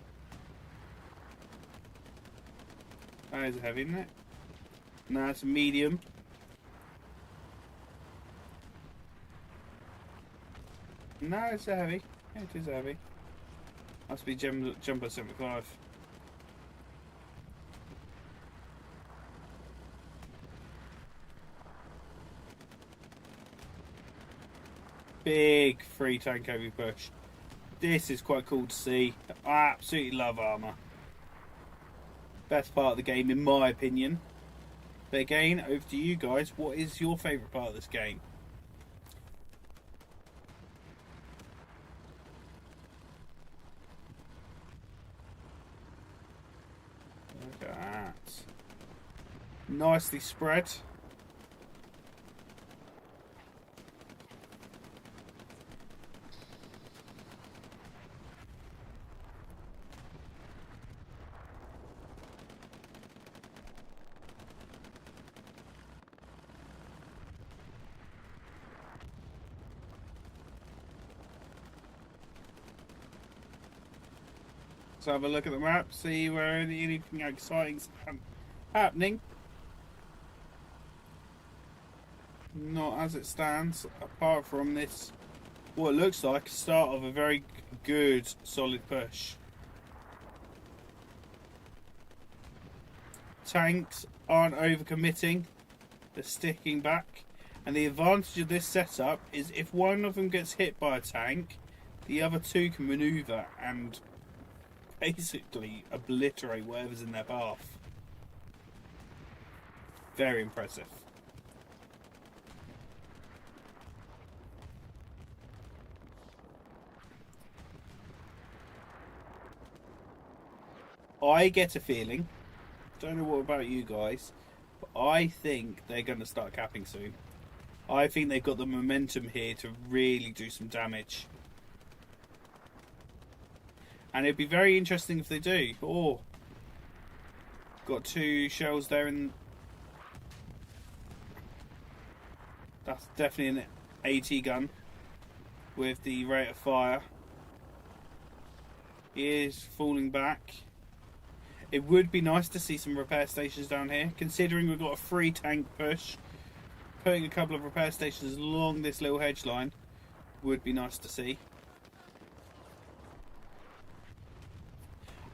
That is heavy, isn't it? No, it's a medium. No, it's a heavy. Yeah, it is a heavy. Must be Jumbo 75. Big 3 tank heavy push. This is quite cool to see. I absolutely love armour. Best part of the game in my opinion. But again, over to you guys. What is your favourite part of this game? Look at that. Nicely spread. Let's have a look at the map, see where anything exciting's happening. Not as it stands, apart from this what looks like a start of a very good, solid push. Tanks aren't overcommitting, they're sticking back. And the advantage of this setup is if one of them gets hit by a tank, the other two can manoeuvre and basically obliterate whatever's in their path. Very impressive. I get a feeling, don't know what about you guys, but I think they're going to start capping soon. I think they've got the momentum here to really do some damage. And it'd be very interesting if they do. Oh, got 2 shells there, and that's definitely an AT gun with the rate of fire. He is falling back. It would be nice to see some repair stations down here, considering we've got a free tank push. Putting a couple of repair stations along this little hedge line would be nice to see.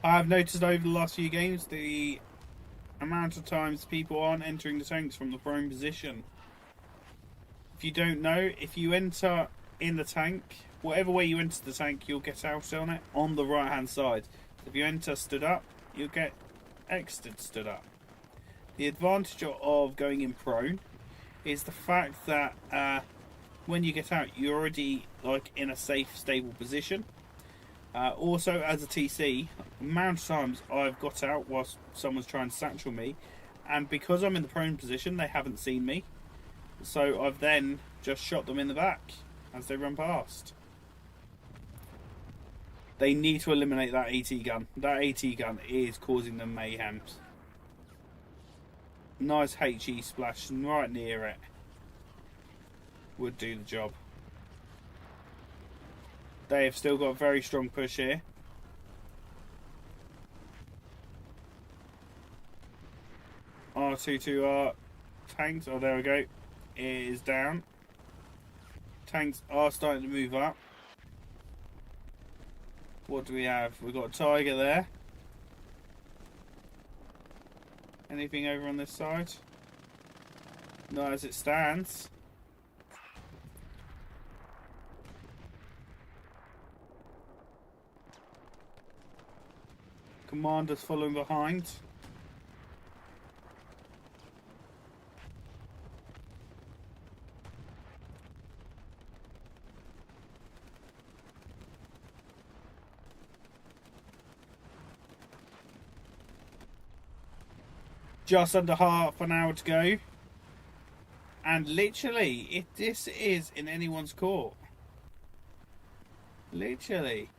I have noticed over the last few games the amount of times people aren't entering the tanks from the prone position. If you don't know, if you enter in the tank, whatever way you enter the tank, you'll get out on it on the right hand side. If you enter stood up, you'll get exited stood up. The advantage of going in prone is the fact that when you get out, you're already like in a safe, stable position. Also, as a TC, the amount of times I've got out whilst someone's trying to satchel me, and because I'm in the prone position, they haven't seen me. So I've then just shot them in the back as they run past. They need to eliminate that AT gun. That AT gun is causing them mayhem. Nice HE splash right near it. Would do the job. They have still got a very strong push here. R22R tanks, oh there we go. It is down. Tanks are starting to move up. What do we have? We've got a Tiger there. Anything over on this side? No, as it stands. Commander's following behind. Just under half an hour to go. And literally, this is in anyone's court. Literally.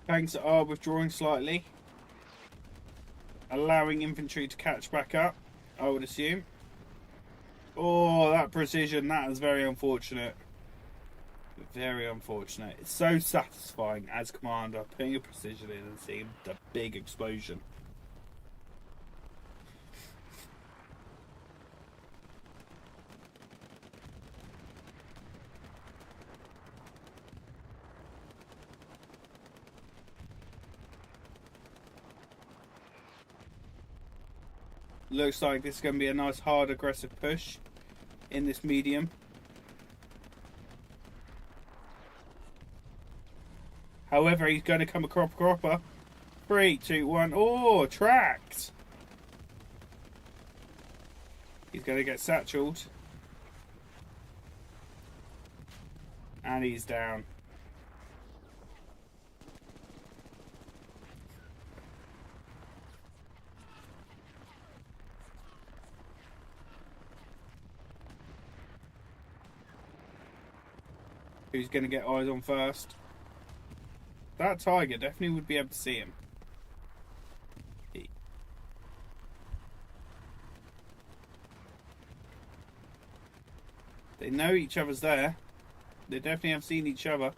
Tanks are withdrawing slightly, allowing infantry to catch back up, I would assume. Oh, that precision, that is very unfortunate. Very unfortunate. It's so satisfying as commander, putting a precision in and seeing the big explosion. Looks like this is going to be a nice hard aggressive push in this medium. However, he's going to come a cropper. 3, 2, 1. Oh, tracked. He's going to get satcheled. And he's down. Who's going to get eyes on first? That tiger definitely would be able to see him. They know each other's there. They definitely have seen each other.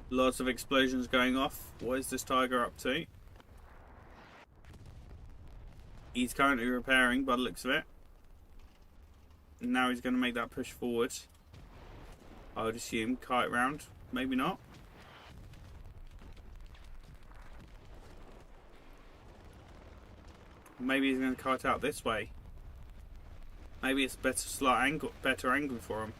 Lots of explosions going off. What is this tiger up to? He's currently repairing by the looks of it. And now he's going to make that push forward. I would assume kite round. Maybe not. Maybe he's going to kite out this way. Maybe it's better angle for him.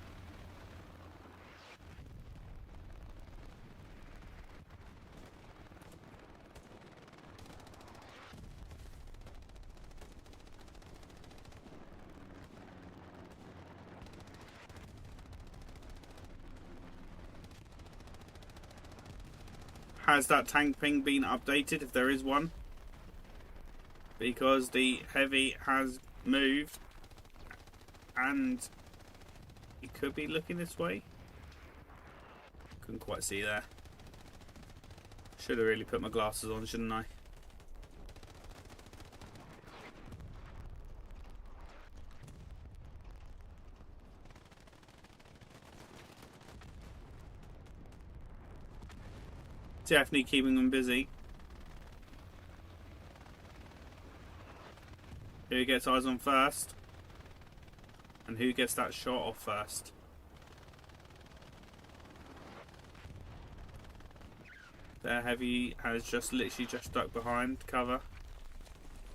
Has that tank ping been updated, if there is one? Because the heavy has moved and he could be looking this way. Couldn't quite see there. Should have really put my glasses on, shouldn't I? Definitely keeping them busy. Who gets eyes on first? And who gets that shot off first? Their heavy has just literally just ducked behind cover.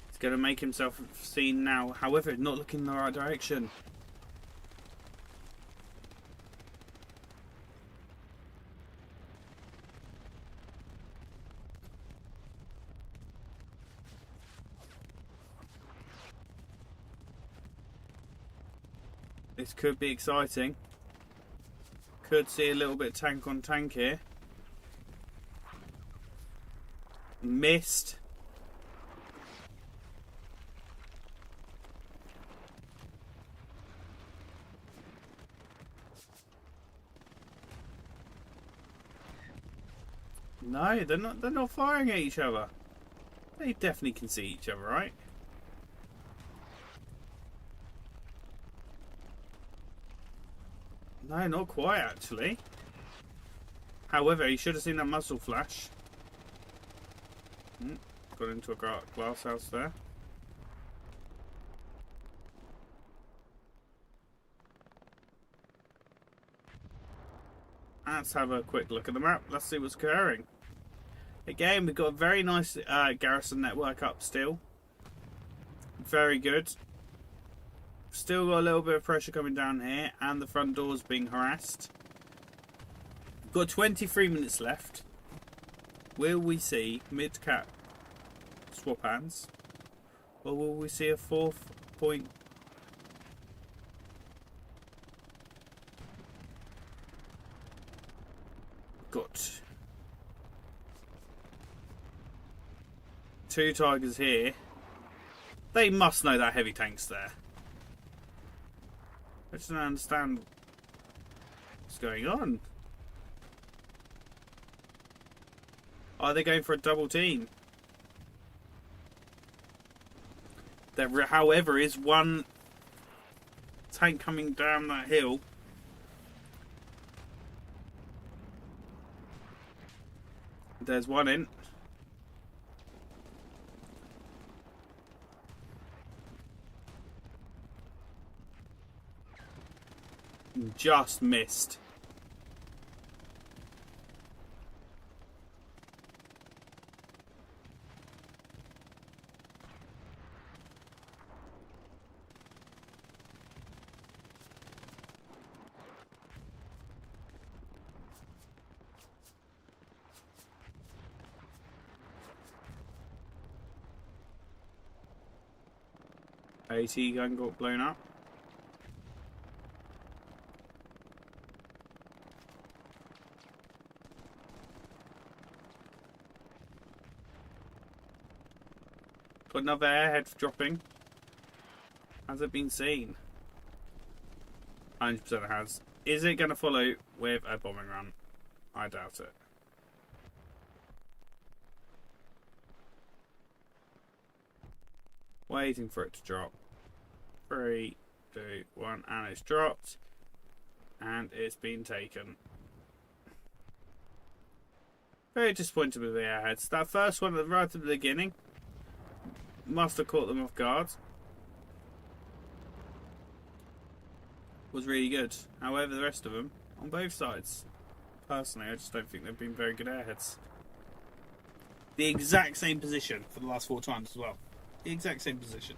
He's going to make himself seen now. However, not looking in the right direction. This could be exciting. Could see a little bit tank on tank here. Missed. No, they're not firing at each other. They definitely can see each other, right? No, not quite actually. However, he should have seen that muzzle flash. Got into a glass house there. Let's have a quick look at the map. Let's see what's occurring. Again, we've got a very nice garrison network up still. Very good. Still got a little bit of pressure coming down here, and the front door's being harassed. We've got 23 minutes left. Will we see mid-cap swap hands? Or will we see a 4th Got 2 tigers here. They must know that heavy tank's there. I just don't understand what's going on. Are they going for a double team? There, however, is one tank coming down that hill. There's one in. Just missed. AT gun got blown up. Got another airhead dropping. Has it been seen? 100% it has. Is it going to follow with a bombing run? I doubt it. Waiting for it to drop. 3, 2, 1, and it's dropped. And it's been taken. Very disappointed with the airheads. That first one right at the beginning must have caught them off guard. Was really good. However, the rest of them, on both sides, personally, I just don't think they've been very good airheads. The exact same position for the last 4 times as well. The exact same position.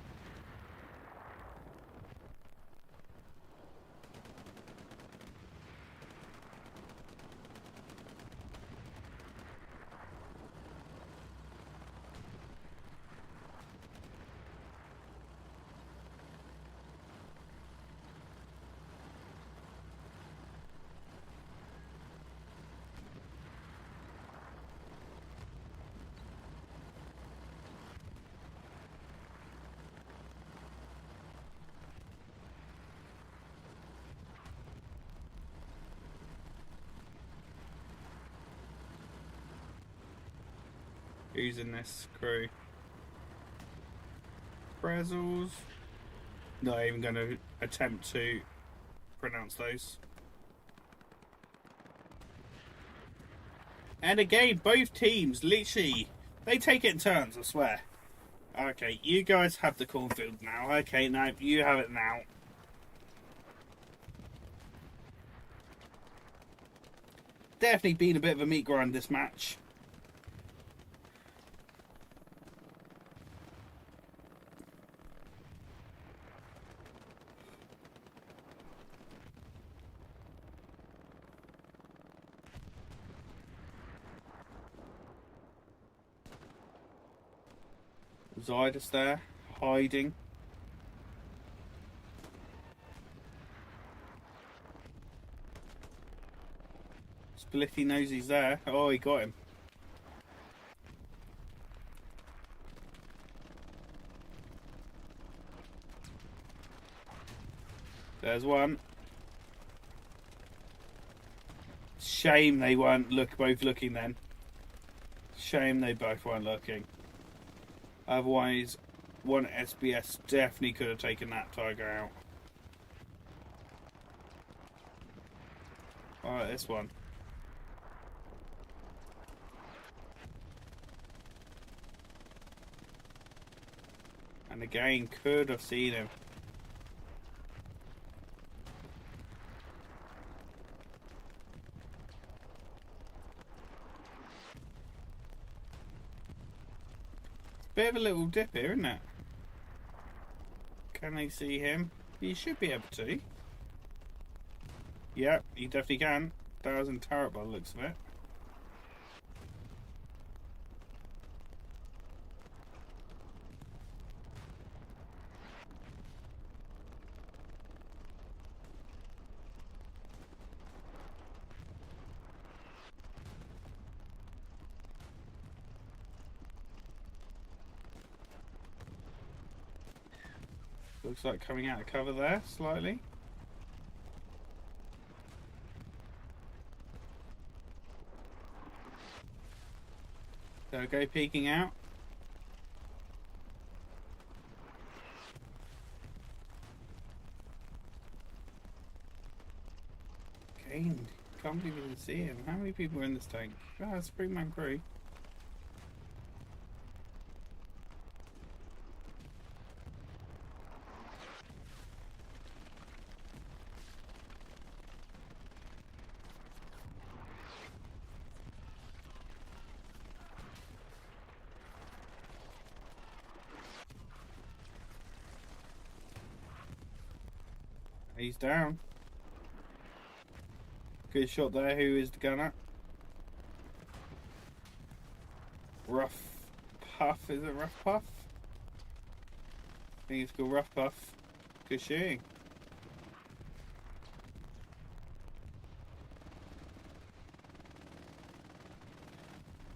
Who's in this crew? Brazzles. Not even going to attempt to pronounce those. And again, both teams, literally, they take it in turns, I swear. Okay, you guys have the cornfield now. Okay, now you have it now. Definitely been a bit of a meat grind this match. Zydus there, hiding. Spliffy knows he's there. Oh, he got him. There's one. Shame they weren't both looking then. Shame they both weren't looking. Otherwise, one SBS definitely could have taken that tiger out. Alright, this one. And again, could have seen him. Bit of a little dip here, isn't it? Can they see him? You should be able to. Yep, you definitely can. That was in turret by the looks of it. Looks like coming out of cover there, slightly. There we go, peeking out. Again, can't believe we didn't see him. How many people are in this tank? Ah, it's a Springman crew. He's down. Good shot there. Who is the gunner? Rough Puff. Is it Rough Puff? I think it's got rough puff. Good shooting.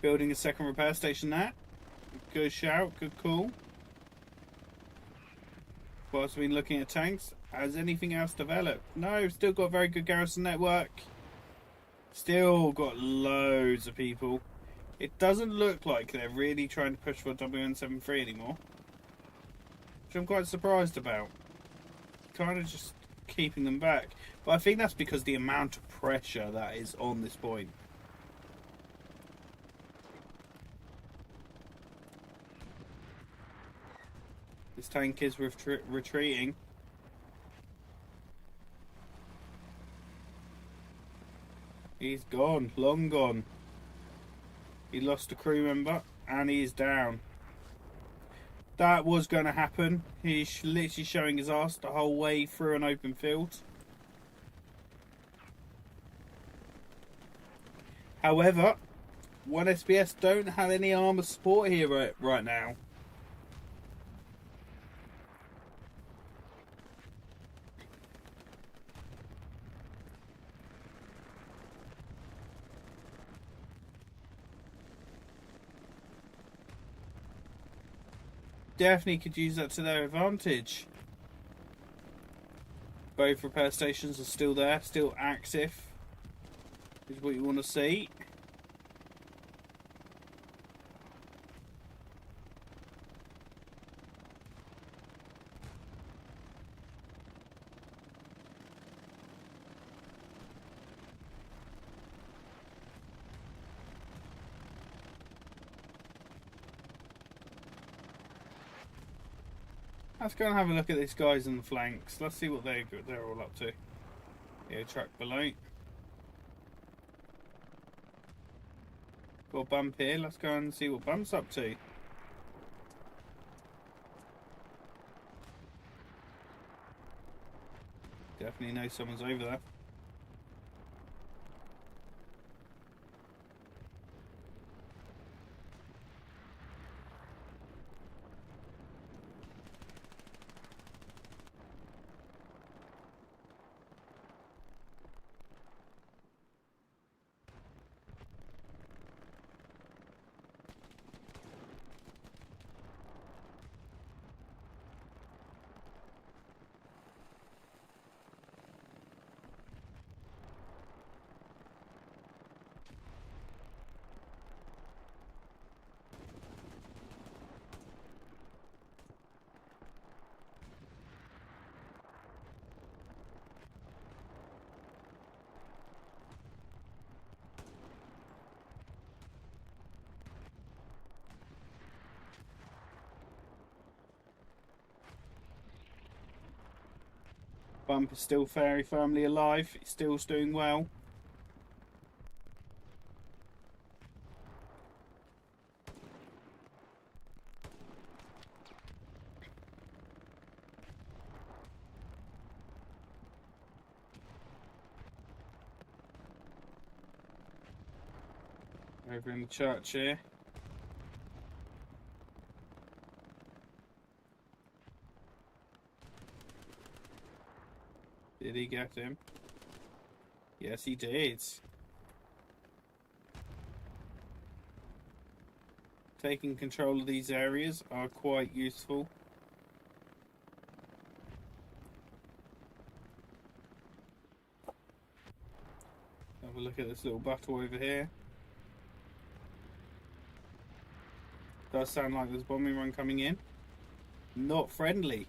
Building a second repair station there. Good shout, good call. Whilst we've been looking at tanks, has anything else developed? No, still got a very good garrison network. Still got loads of people. It doesn't look like they're really trying to push for WN73 anymore, which I'm quite surprised about. Kind of just keeping them back. But I think that's because the amount of pressure that is on this point. This tank is retreating. He's gone, long gone. He lost a crew member and he's down. That was going to happen. He's literally showing his ass the whole way through an open field. However, 1SBS don't have any armour support here right now. Definitely could use that to their advantage. Both repair stations are still there, still active. Is what you want to see. Let's go and have a look at these guys on the flanks. Let's see what they're all up to. Yeah, track below. Got a bump here. Let's go and see what Bump's up to. Definitely know someone's over there. Bump is still very firmly alive. He's still doing well. Over in the church here. Did he get him? Yes, he did. Taking control of these areas are quite useful. Have a look at this little battle over here. Does sound like there's a bombing run coming in. Not friendly.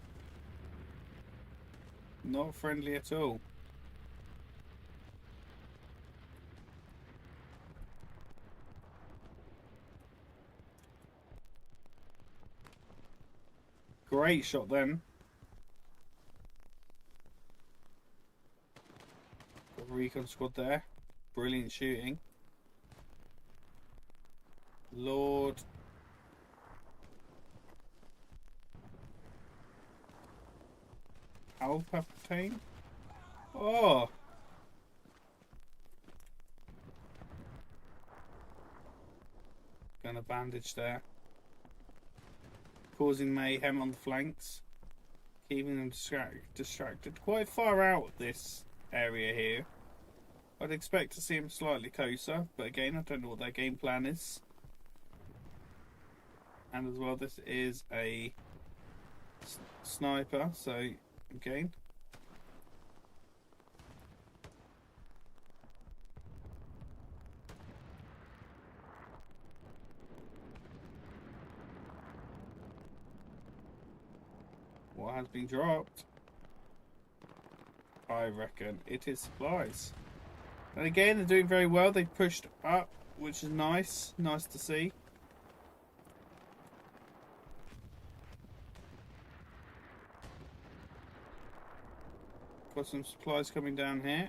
Not friendly at all. Great shot then. Got a recon squad there. Brilliant shooting. Lord. Palpatine? Oh! Gonna bandage there. Causing mayhem on the flanks. Keeping them distracted. Quite far out this area here. I'd expect to see them slightly closer, but again, I don't know what their game plan is. And as well, this is a sniper, so again. What has been dropped? I reckon it is supplies. And again, they're doing very well. They've pushed up, which is nice. Nice to see. Got some supplies coming down here.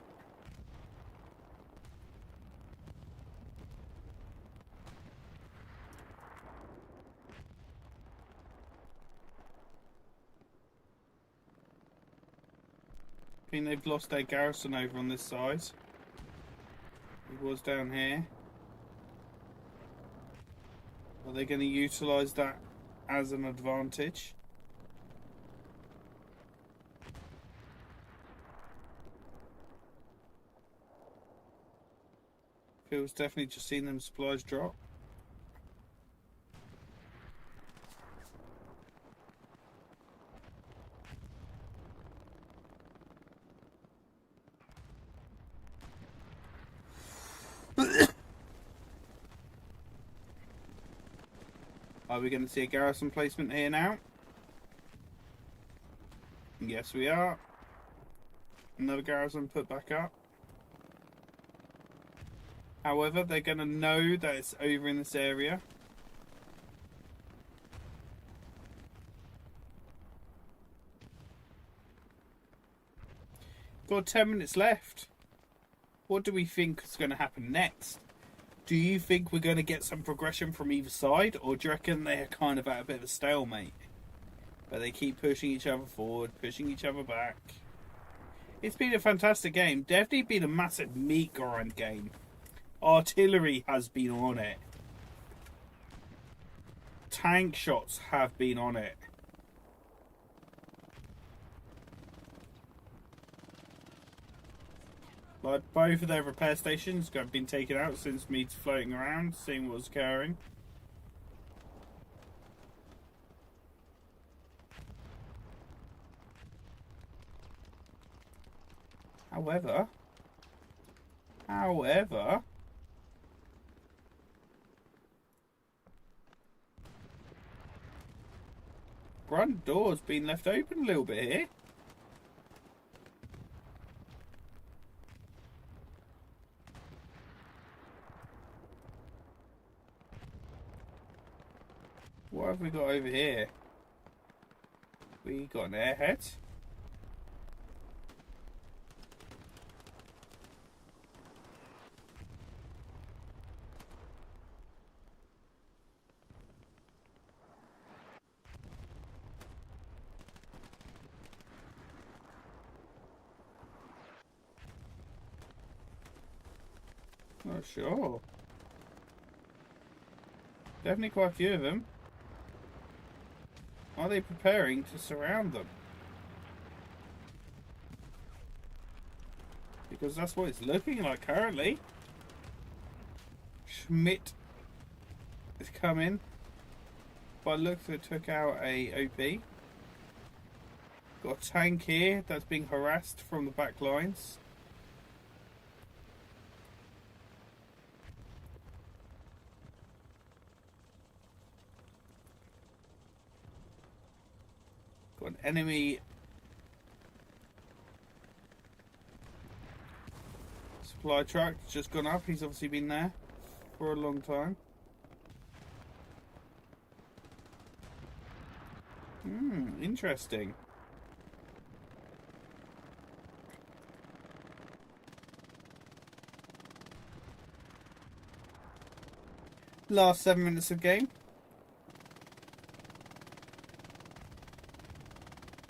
I think they've lost their garrison over on this side. It was down here. Are they going to utilise that as an advantage? Feels definitely just seen them supplies drop. Are we going to see a garrison placement here now? Yes, we are. Another garrison put back up. However, they're going to know that it's over in this area. Got 10 minutes left. What do we think is going to happen next? Do you think we're going to get some progression from either side, or do you reckon they're kind of at a bit of a stalemate? But they keep pushing each other forward, pushing each other back. It's been a fantastic game. Definitely been a massive meat grind game. Artillery has been on it. Tank shots have been on it. Like, both of their repair stations have been taken out since me floating around, seeing what was occurring. However, front door's been left open a little bit here. What have we got over here? We got an airhead. Not sure. Definitely quite a few of them. Are they preparing to surround them? Because that's what it's looking like currently. Schmidt is coming. By looks, it took out a OP. Got a tank here that's being harassed from the back lines. Got an enemy supply truck just gone up. He's obviously been there for a long time. Interesting. Last 7 minutes of game.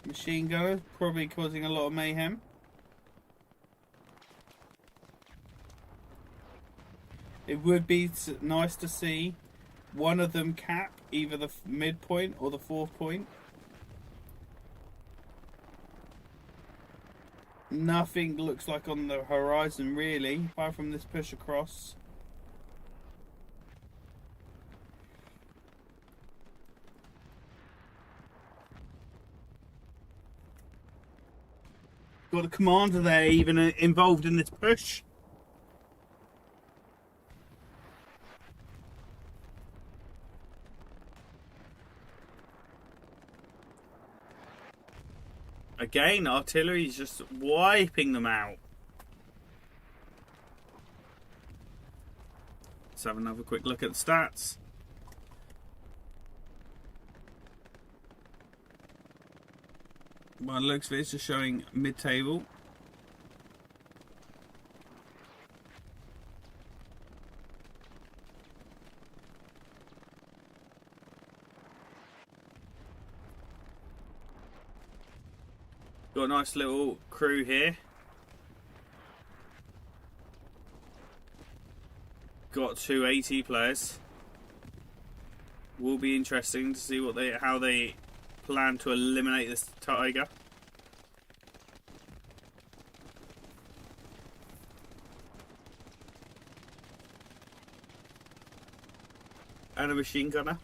Machine gunner probably causing a lot of mayhem. It would be nice to see one of them cap either the midpoint or the fourth point. Nothing looks like on the horizon really, apart from this push across. Got a commander there even involved in this push. Again, artillery's just wiping them out. Let's have another quick look at the stats. By the looks of it, it's just showing mid-table. Got a nice little crew here. Got 2 AT players. Will be interesting to see how they plan to eliminate this tiger. And a machine gunner.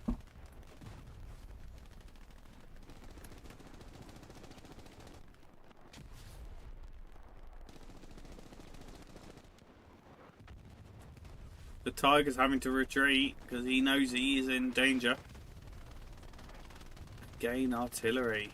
The tiger's having to retreat because he knows he is in danger. Again, artillery.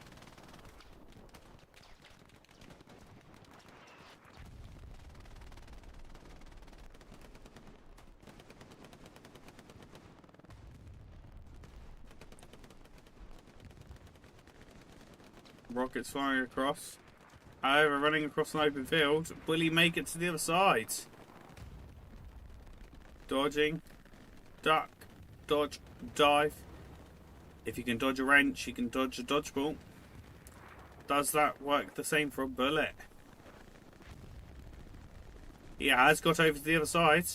Rockets firing across. However, running across an open field, will he make it to the other side? Dodging, duck, dodge, dive. If you can dodge a wrench, you can dodge a dodgeball. Does that work the same for a bullet? He has got over to the other side.